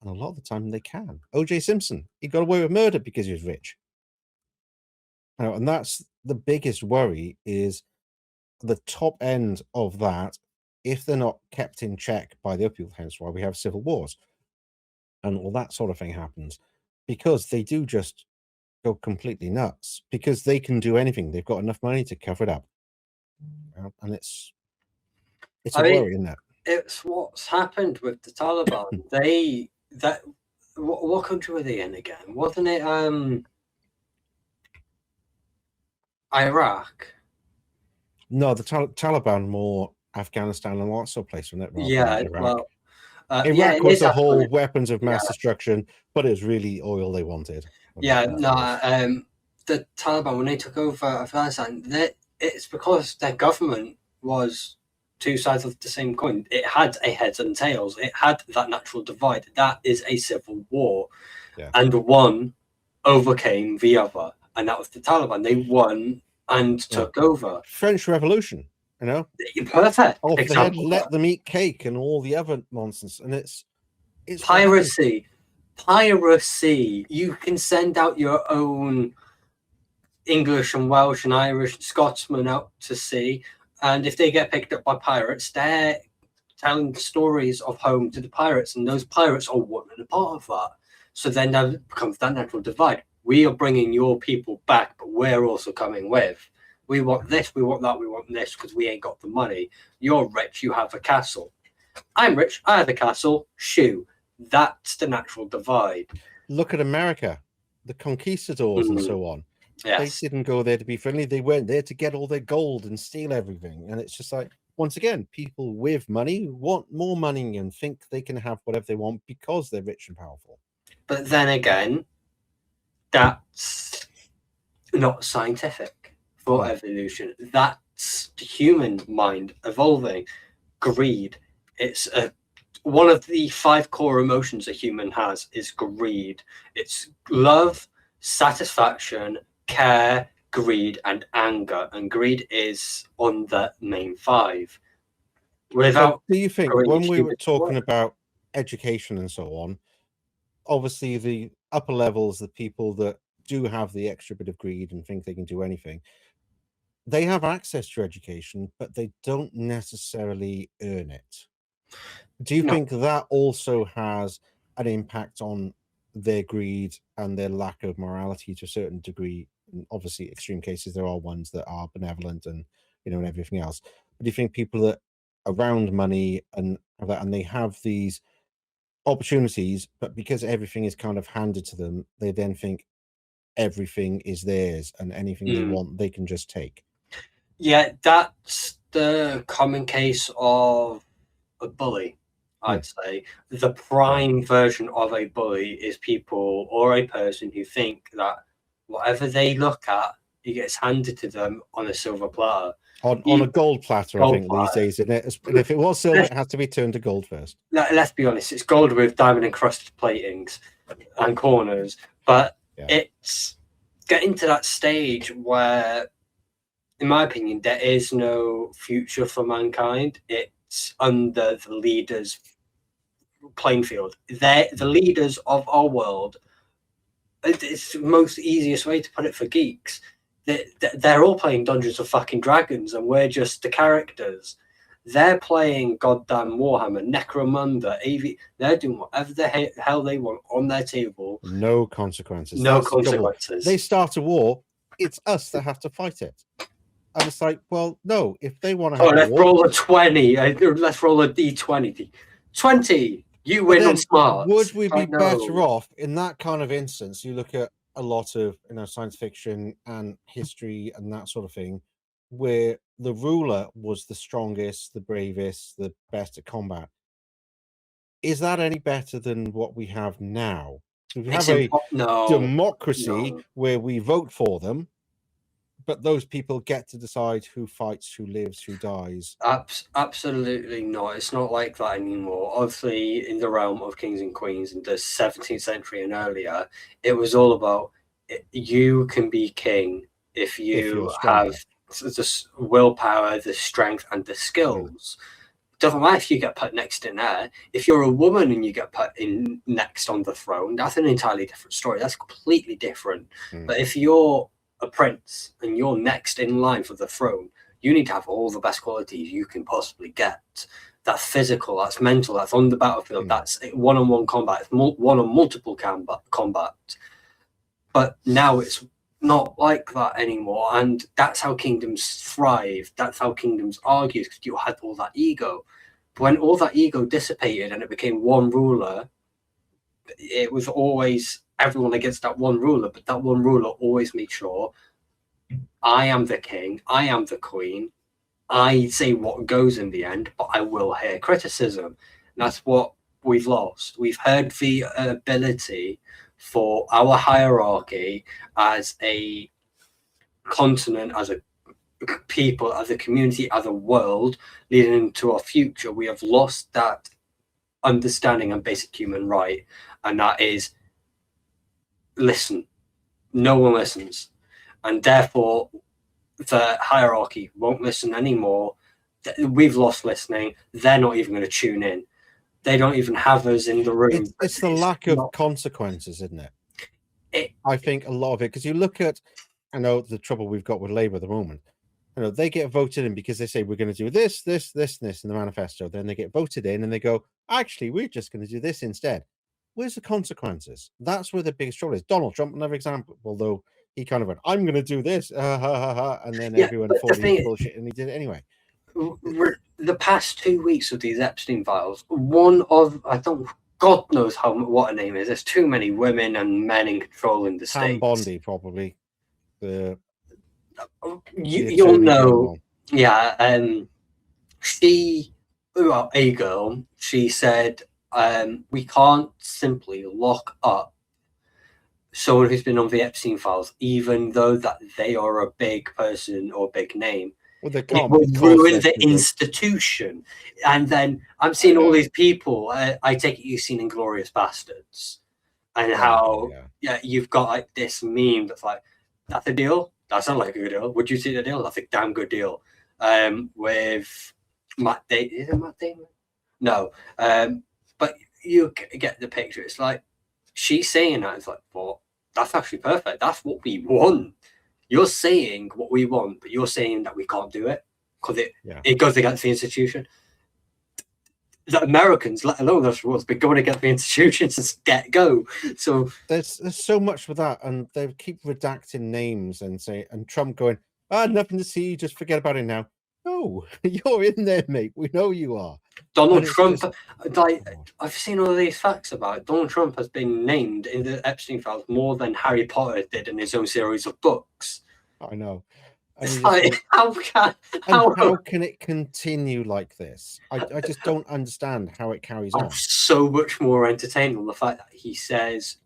[SPEAKER 1] And a lot of the time they can. O.J. Simpson, he got away with murder because he was rich. And that's the biggest worry, is the top end of that, if they're not kept in check by the other people. Hence why we have civil wars and all that sort of thing happens, because they do just go completely nuts because they can do anything. They've got enough money to cover it up. And it's a worry, isn't it?
[SPEAKER 2] It's what's happened with the Taliban. What country were they in again? Wasn't it Iraq?
[SPEAKER 1] No, the Taliban more Afghanistan and lots of places, wasn't it?
[SPEAKER 2] Yeah, well,
[SPEAKER 1] Iraq was the whole weapons of mass destruction, but it was really oil they wanted.
[SPEAKER 2] The Taliban, when they took over Afghanistan, it's because their government was two sides of the same coin. It had a heads and tails. It had that natural divide. That is a civil war.
[SPEAKER 1] Yeah.
[SPEAKER 2] And one overcame the other. And that was the Taliban. They won and took over.
[SPEAKER 1] French Revolution,
[SPEAKER 2] Perfect.
[SPEAKER 1] Exactly. They let them eat cake and all the other nonsense. And it's
[SPEAKER 2] piracy. Piracy. You can send out your own English and Welsh and Irish Scotsmen out to sea, and if they get picked up by pirates, they're telling stories of home to the pirates, and those pirates are one and a part of that. So then there becomes that natural divide. We are bringing your people back, but we're also coming with. We want this, we want that, we want this, because we ain't got the money. You're rich, you have a castle. I'm rich, I have a castle. Shoo. That's the natural divide.
[SPEAKER 1] Look at America, the conquistadors and so on.
[SPEAKER 2] Yes.
[SPEAKER 1] They didn't go there to be friendly. They went there to get all their gold and steal everything. And it's just like, once again, people with money want more money and think they can have whatever they want because they're rich and powerful.
[SPEAKER 2] But then again, that's not scientific for evolution. That's the human mind evolving. Greed. It's one of the 5 core emotions a human has is greed. It's love, satisfaction, care, greed, and anger. And greed is on the main 5.
[SPEAKER 1] Do you think when we were talking about education and so on, obviously the upper levels, the people that do have the extra bit of greed and think they can do anything, they have access to education, but they don't necessarily earn it. Do you think that also has an impact on their greed and their lack of morality to a certain degree? And obviously, extreme cases, there are ones that are benevolent and and everything else. But do you think people that are around money and that, and they have these opportunities, but because everything is kind of handed to them, they then think everything is theirs and anything they want, they can just take?
[SPEAKER 2] Yeah, that's the common case of a bully. I'd say the prime version of a bully is people or a person who think that whatever they look at, it gets handed to them on a silver platter.
[SPEAKER 1] On a gold platter, I think, these days, isn't it? And if it was silver, it has to be turned to gold first.
[SPEAKER 2] Let's be honest, it's gold with diamond encrusted platings and corners. But it's getting to that stage where, in my opinion, there is no future for mankind. It's under the leaders' playing field. They're the leaders of our world. It's the most easiest way to put it for geeks. They're all playing Dungeons of fucking Dragons, and we're just the characters. They're playing goddamn Warhammer, Necromunda, AV. They're doing whatever the hell they want on their table.
[SPEAKER 1] No consequences.
[SPEAKER 2] No consequences.
[SPEAKER 1] They start a war. It's us that have to fight it. And it's like, well, no. If they want to have
[SPEAKER 2] let's roll a 20. Let's roll a D20. 20. You win on smart.
[SPEAKER 1] Would we be better off in that kind of instance? You look at a lot of science fiction and history and that sort of thing, where the ruler was the strongest, the bravest, the best at combat. Is that any better than what we have now? We have a democracy where we vote for them, but those people get to decide who fights, who lives, who dies.
[SPEAKER 2] Absolutely not. It's not like that anymore. Obviously, in the realm of kings and queens in the 17th century and earlier, it was all about you can be king if you have the willpower, the strength, and the skills. Doesn't matter if you get put next in there. If you're a woman and you get put in next on the throne, that's an entirely different story. That's completely different. But if you're a prince and you're next in line for the throne, you need to have all the best qualities you can possibly get. That's physical, that's mental, that's on the battlefield, that's one-on-one combat, it's one on multiple combat. But now it's not like that anymore, and that's how kingdoms thrive. That's how kingdoms argue, because you had all that ego. But when all that ego dissipated and it became one ruler, it was always everyone against that one ruler, but that one ruler always made sure, I am the king, I am the queen, I say what goes in the end, but I will hear criticism. And that's what we've lost. We've heard the ability for our hierarchy as a continent, as a people, as a community, as a world, leading into our future. We have lost that understanding and basic human right, and that is listen. No one listens, and therefore the hierarchy won't listen anymore. We've lost listening. They're not even going to tune in. They don't even have us in the room.
[SPEAKER 1] It's the lack of consequences, isn't it? I think a lot of it, because you look at, I know the trouble we've got with Labour at the moment. You know, they get voted in because they say we're going to do this, this, this, and this in the manifesto. Then they get voted in and they go, actually, we're just going to do this instead. Where's the consequences? That's where the biggest trouble is. Donald Trump, another example, although he kind of went, I'm going to do this, and then everyone thought he was bullshit, and he did it anyway.
[SPEAKER 2] The past 2 weeks of these Epstein files, one of, God knows what her name is. There's too many women and men in control in the States.
[SPEAKER 1] Bondi, probably.
[SPEAKER 2] You'll know. Yeah. A girl, she said, we can't simply lock up someone who's been on the Epstein files, even though that they are a big person or big name.
[SPEAKER 1] Well, they can't,
[SPEAKER 2] it will ruin the institution. And then I'm seeing all these people. I take it you've seen Inglourious Bastards, and how you've got like this meme that's like, that's a deal. That sounds like a good deal. Would you see the deal? That's a damn good deal. With Matt Damon. Is it Matt Damon? No. But you get the picture. It's like she's saying that. It's like, well, that's actually perfect. That's what we want. You're saying what we want, but you're saying that we can't do it because it goes against the institution. The Americans, let alone us rules, been going against the institutions since get-go. So
[SPEAKER 1] there's so much with that, and they keep redacting names and Trump going, nothing to see, just forget about it now. No, you're in there, mate. We know you are.
[SPEAKER 2] Donald Trump, I've seen all of these facts about it. Donald Trump has been named in the Epstein files more than Harry Potter did in his own series of books.
[SPEAKER 1] I know.
[SPEAKER 2] It's like, how
[SPEAKER 1] can it continue like this? I just don't understand how it carries on.
[SPEAKER 2] So much more entertaining on the fact that he says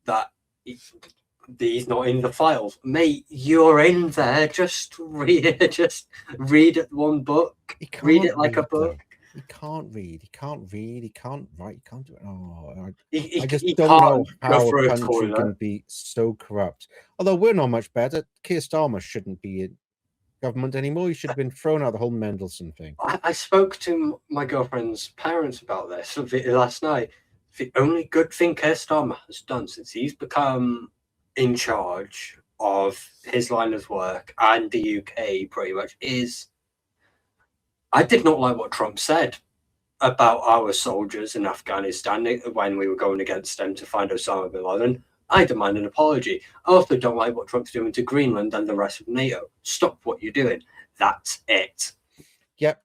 [SPEAKER 2] that he's not in the files. Mate, you're in there. Just read it. Just read it one book. Read it like a book.
[SPEAKER 1] He can't read. He can't read. He can't write. He can't do it. I just don't know how a country can be so corrupt. Although we're not much better. Keir Starmer shouldn't be in government anymore. He should have been thrown out, the whole Mendelssohn thing.
[SPEAKER 2] I spoke to my girlfriend's parents about this last night. The only good thing Keir Starmer has done since he's become in charge of his line of work and the UK pretty much is, I did not like what Trump said about our soldiers in Afghanistan when we were going against them to find Osama bin Laden. I demand an apology. I also don't like what Trump's doing to Greenland and the rest of NATO. Stop what you're doing. That's it.
[SPEAKER 1] Yep.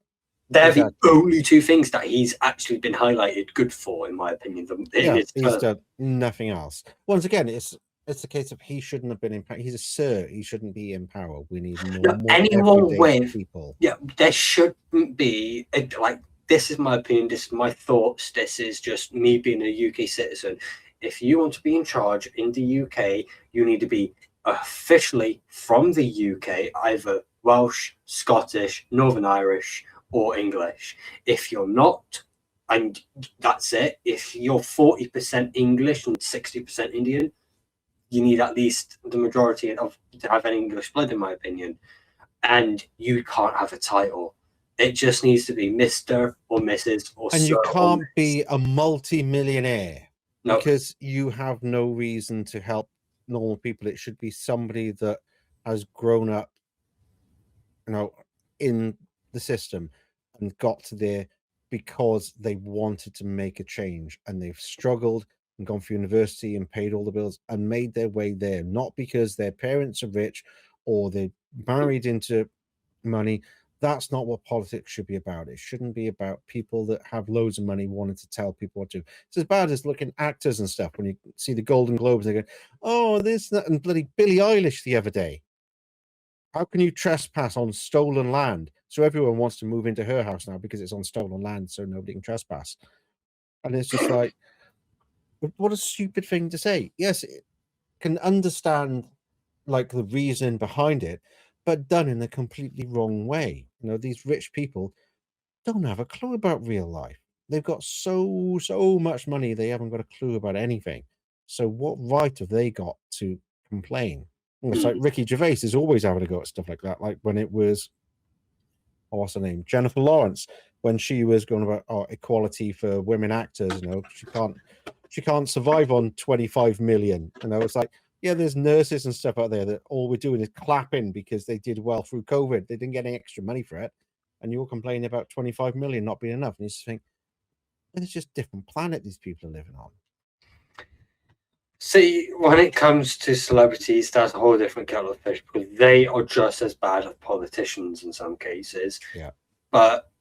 [SPEAKER 2] They're the only two things that he's actually been highlighted good for, in my opinion.
[SPEAKER 1] He's done nothing else. Once again, it's a case of he shouldn't have been in power. He's a sir. He shouldn't be in power. We need more
[SPEAKER 2] anyone with
[SPEAKER 1] people.
[SPEAKER 2] Yeah, there shouldn't be like, this is my opinion. This is my thoughts. This is just me being a UK citizen. If you want to be in charge in the UK, you need to be officially from the UK, either Welsh, Scottish, Northern Irish, or English. If you're not, and that's it. If you're 40% English and 60% Indian, you need at least the majority to have an English blood, in my opinion. and you can't have a title. It just needs to be Mr. or Mrs. or
[SPEAKER 1] and
[SPEAKER 2] Sir.
[SPEAKER 1] You can't be a multi-millionaire because you have no reason to help normal people. It should be somebody that has grown up, in the system and got to there because they wanted to make a change, and they've struggled and gone for university and paid all the bills and made their way there, not because their parents are rich or they married into money. That's not what politics should be about. It shouldn't be about people that have loads of money wanting to tell people what to do. It's as bad as looking actors and stuff when you see the Golden Globes, they go, oh, this, that, and bloody Billie Eilish the other day. How can you trespass on stolen land? So everyone wants to move into her house now because it's on stolen land, so nobody can trespass. And it's just like, what a stupid thing to say. Yes, it can understand like the reason behind it, but done in a completely wrong way. These rich people don't have a clue about real life. They've got so much money, they haven't got a clue about anything. So what right have they got to complain? It's like Ricky Gervais is always having a go at stuff like that. Like when it was, what's her name? Jennifer Lawrence, when she was going about equality for women actors, she can't survive on 25 million. It's like, yeah, there's nurses and stuff out there that all we're doing is clapping because they did well through COVID. They didn't get any extra money for it. And you're complaining about 25 million not being enough. And you just think, it's just a different planet these people are living on.
[SPEAKER 2] See, when it comes to celebrities, that's a whole different kettle of fish because they are just as bad as politicians in some cases.
[SPEAKER 1] Yeah.
[SPEAKER 2] But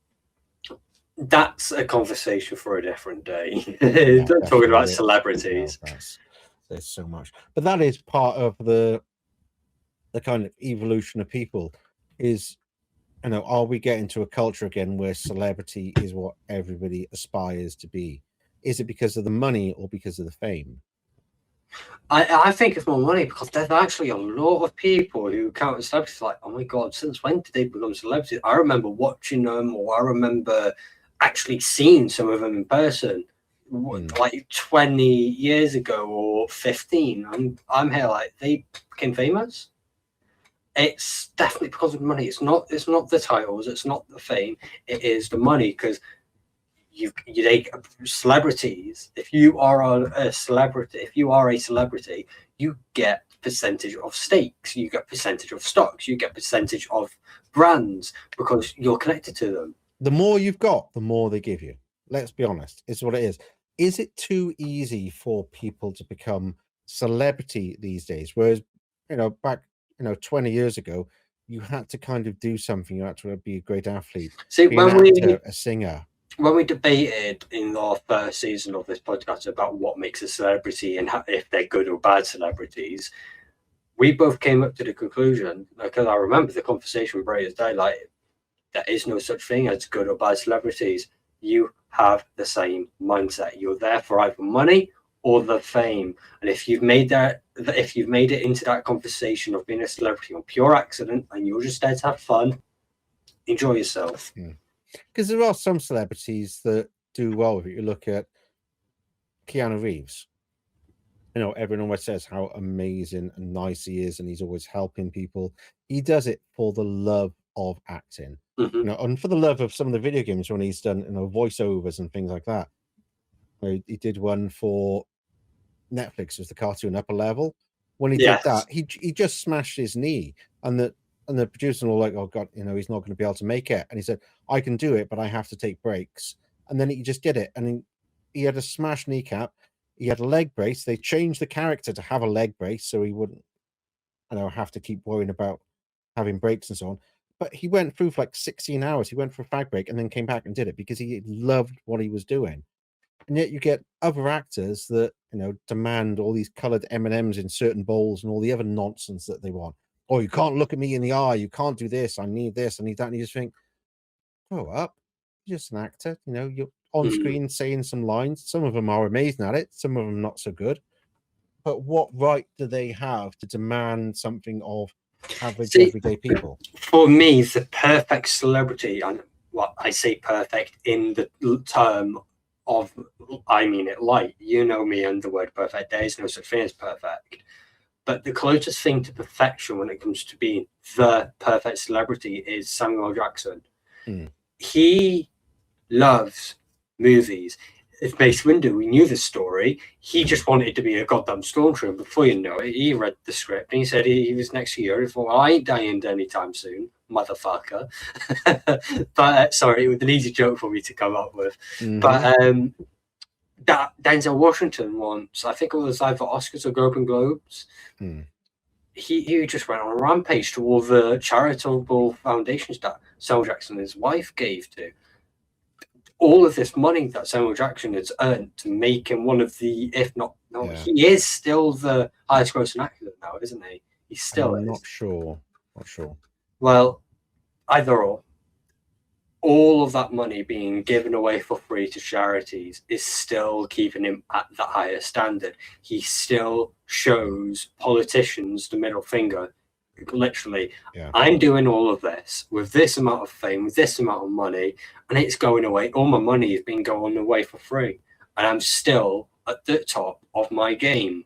[SPEAKER 2] that's a conversation for a different day.
[SPEAKER 1] Yeah,
[SPEAKER 2] talking about celebrities.
[SPEAKER 1] There's so much. But that is part of the kind of evolution of people is, are we getting to a culture again where celebrity is what everybody aspires to be? Is it because of the money or because of the fame?
[SPEAKER 2] I think it's more money because there's actually a lot of people who count as celebrities like, oh my God, since when did they become celebrities? I remember watching them, or I remember actually seeing some of them in person like 20 years ago or 15. I'm here like they became famous. It's definitely because of money. It's not the titles, it's not the fame, it is the money because you take celebrities. If you are a celebrity, you get percentage of stakes, you get percentage of stocks, you get percentage of brands because you're connected to them.
[SPEAKER 1] The more you've got, the more they give you. Let's be honest, it's what it is. Is it too easy for people to become celebrity these days? Whereas, back 20 years ago, you had to kind of do something. You had to be a great athlete, a singer.
[SPEAKER 2] When we debated in our first season of this podcast about what makes a celebrity and if they're good or bad celebrities, we both came up to the conclusion, because I remember the conversation bright as daylight, there is no such thing as good or bad celebrities. You have the same mindset. You're there for either money or the fame. And if you've made it into that conversation of being a celebrity on pure accident and you're just there to have fun, enjoy yourself.
[SPEAKER 1] Because there are some celebrities that do well with it. You look at Keanu Reeves. Everyone always says how amazing and nice he is, and he's always helping people. He does it for the love of acting, and for the love of some of the video games when he's done, voiceovers and things like that. He did one for Netflix, was the cartoon Upper Level. When he did that, he just smashed his knee, and the producers were like, oh God, he's not going to be able to make it. And he said, I can do it, but I have to take breaks. And then he just did it. And he had a smashed kneecap. He had a leg brace. They changed the character to have a leg brace so he wouldn't, have to keep worrying about having breaks and so on. But he went through for like 16 hours. He went for a fag break and then came back and did it because he loved what he was doing. And yet you get other actors that, demand all these coloured M&Ms in certain bowls and all the other nonsense that they want. Oh, you can't look at me in the eye. You can't do this. I need this. I need that. And you just think, grow up. You're just an actor. You're on screen saying some lines. Some of them are amazing at it. Some of them not so good. But what right do they have to demand something of average everyday people?
[SPEAKER 2] For me, the perfect celebrity, and I say perfect in the term of, I mean it light. You know me and the word perfect. There is no such thing as perfect. But the closest thing to perfection when it comes to being the perfect celebrity is Samuel Jackson. He loves movies. If Mace Windu, we knew the story, he just wanted to be a goddamn stormtrooper. Before you know it, he read the script and he said he was next year. He thought, well, I ain't dying anytime soon, motherfucker. But sorry, it was an easy joke for me to come up with. But that Denzel Washington once, I think it was either Oscars or Golden Globes, he just went on a rampage to all the charitable foundations that Samuel Jackson and his wife gave to. All of this money that Samuel Jackson has earned to make him one of the, if not, he is still the highest grossing actor now, isn't he? He still is.
[SPEAKER 1] Not sure.
[SPEAKER 2] Well, either or. All of that money being given away for free to charities is still keeping him at the highest standard. He still shows politicians the middle finger. Literally, I'm doing all of this with this amount of fame, with this amount of money, and it's going away. All my money has been going away for free, and I'm still at the top of my game.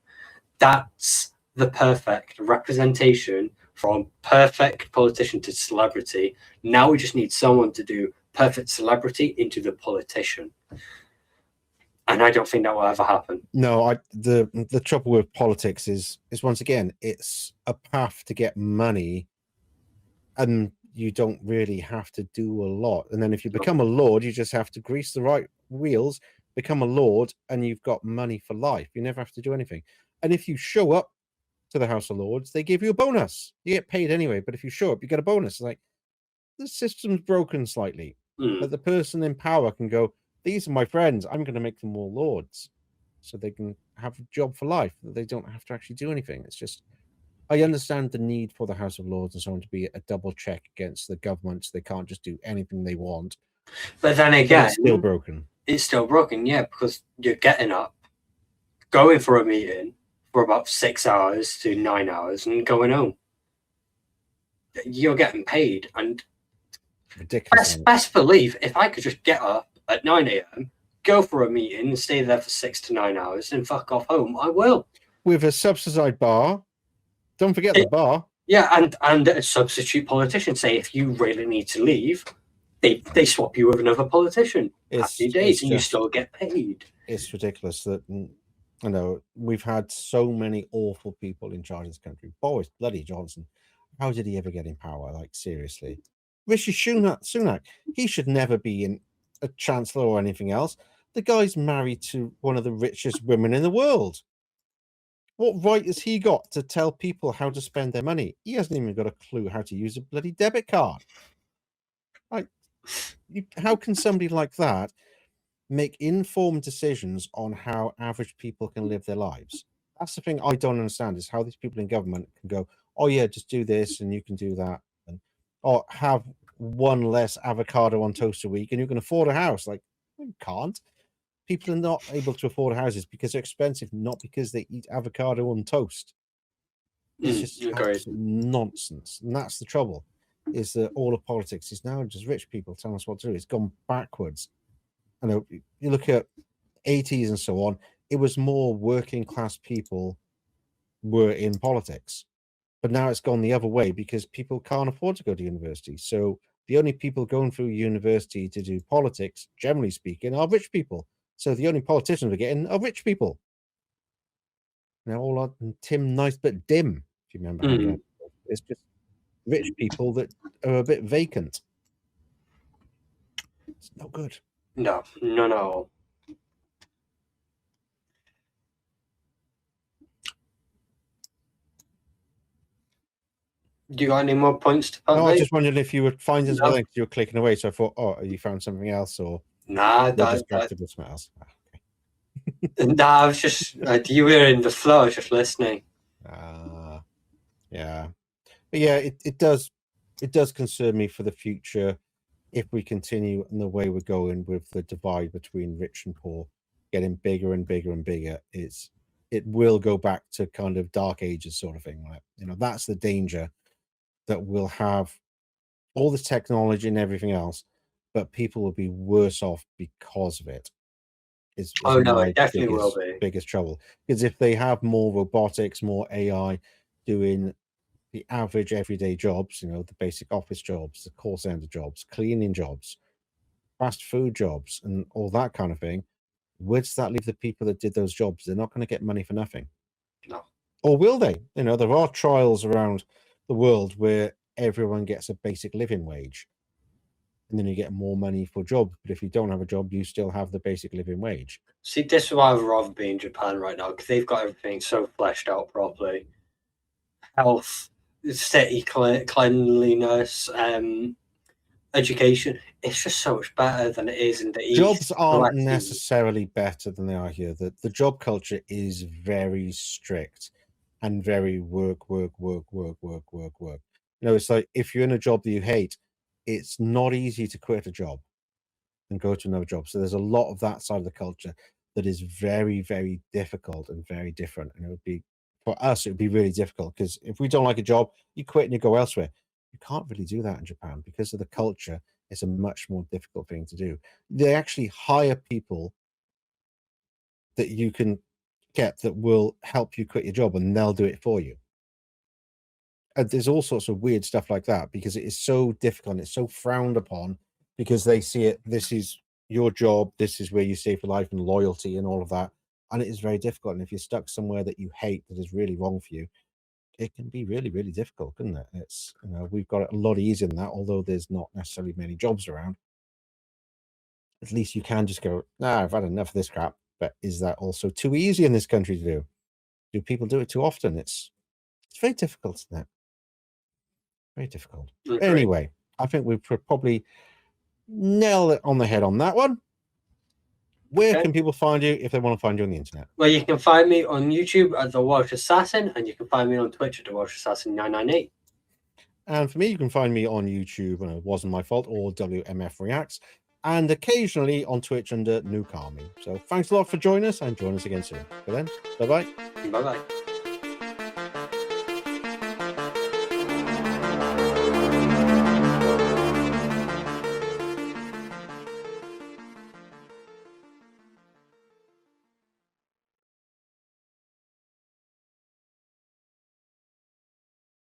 [SPEAKER 2] That's the perfect representation from perfect politician to celebrity. Now we just need someone to do perfect celebrity into the politician. And I don't think that will ever happen.
[SPEAKER 1] No, the trouble with politics is once again, it's a path to get money, and you don't really have to do a lot. And then if you become a lord, you just have to grease the right wheels, become a lord, and you've got money for life. You never have to do anything. And if you show up to the House of Lords, they give you a bonus. You get paid anyway, but if you show up, you get a bonus. Like, the system's broken slightly, but the person in power can go, these are my friends, I'm going to make them all lords so they can have a job for life. They don't have to actually do anything. It's just, I understand the need for the House of Lords and so on to be a double check against the government, so they can't just do anything they want.
[SPEAKER 2] But then again,
[SPEAKER 1] it's still broken.
[SPEAKER 2] It's still broken, yeah, because you're getting up, going for a meeting for about 6 hours to 9 hours and going home. You're getting paid, and
[SPEAKER 1] ridiculous.
[SPEAKER 2] Best believe if I could just get up at 9 a.m., go for a meeting and stay there for 6 to 9 hours and fuck off home, I will.
[SPEAKER 1] With a subsidized bar. Don't forget the bar.
[SPEAKER 2] Yeah, and a substitute politician. Say if you really need to leave, they swap you with another politician. Happy days, and you still get paid.
[SPEAKER 1] It's ridiculous that, I know, we've had so many awful people in charge of this country. Boris bloody Johnson. How did he ever get in power? Like, seriously. Rishi Sunak, he should never be in a chancellor or anything else. The guy's married to one of the richest women in the world. What right has he got to tell people how to spend their money? He hasn't even got a clue how to use a bloody debit card. Like, how can somebody like that make informed decisions on how average people can live their lives? That's the thing I don't understand, is how these people in government can go, oh yeah, just do this and you can do that. And, or have one less avocado on toast a week and you can afford a house. Like, you can't. People are not able to afford houses because they're expensive, not because they eat avocado on toast. It's just absolute nonsense. And that's the trouble, is that all of politics is now just rich people telling us what to do. It's gone backwards. I know, you look at 80s and so on, it was more working class people were in politics. But now it's gone the other way because people can't afford to go to university. So the only people going through university to do politics, generally speaking, are rich people. So the only politicians we're getting are rich people. Now, all on Tim Nice but dim, if you remember. It's just rich people that are a bit vacant. It's no good.
[SPEAKER 2] No. Do you got any more points to put?
[SPEAKER 1] No, I was just wondering if you were finding something. You were clicking away, so I thought, oh, you found something else, or distracted with something else.
[SPEAKER 2] I was just you were in the flow. I was just listening.
[SPEAKER 1] Yeah, but yeah, it does concern me for the future if we continue in the way we're going with the divide between rich and poor getting bigger and bigger and bigger. It will go back to kind of dark ages sort of thing. Right? You know, that's the danger, that we'll have all this technology and everything else, but people will be worse off because of it. Is
[SPEAKER 2] oh no, it definitely will be
[SPEAKER 1] biggest trouble, because if they have more robotics, more AI doing the average everyday jobs, the basic office jobs, the call center jobs, cleaning jobs, fast food jobs, and all that kind of thing, where does that leave the people that did those jobs? They're not going to get money for nothing.
[SPEAKER 2] No.
[SPEAKER 1] Or will they? There are trials around the world where everyone gets a basic living wage, and then you get more money for jobs. But if you don't have a job, you still have the basic living wage.
[SPEAKER 2] See, this is why I would rather be in Japan right now, because they've got everything so fleshed out properly. Health, city cleanliness, education. It's just so much better than it is in the East.
[SPEAKER 1] Jobs aren't necessarily better than they are here. The job culture is very strict and very work. It's like if you're in a job that you hate, it's not easy to quit a job and go to another job. So there's a lot of that side of the culture that is very, very difficult and very different. And for us, it would be really difficult, because if we don't like a job, you quit and you go elsewhere. You can't really do that in Japan because of the culture. It's a much more difficult thing to do. They actually hire people that you can get that will help you quit your job, and they'll do it for you. And there's all sorts of weird stuff like that, because it is so difficult. It's so frowned upon, because they see it. This is your job. This is where you stay for life, and loyalty and all of that. And it is very difficult. And if you're stuck somewhere that you hate, that is really wrong for you, it can be really, really difficult, couldn't it? It's, we've got it a lot easier than that, although there's not necessarily many jobs around. At least you can just go, I've had enough of this crap. But is that also too easy in this country to do? Do people do it too often? It's very difficult, isn't it? Very difficult.
[SPEAKER 2] Okay.
[SPEAKER 1] Anyway, I think we've probably nailed it on the head on that one. Where can people find you if they want to find you on the internet?
[SPEAKER 2] Well, you can find me on YouTube at The Welsh Assassin, and you can find me on Twitch at The Welsh Assassin 998.
[SPEAKER 1] And for me, you can find me on YouTube, and It Wasn't My Fault, or WMF Reacts, and occasionally on Twitch under Nuke Army. So thanks a lot for joining us, and join us again soon. But then, bye-bye.
[SPEAKER 2] Bye-bye.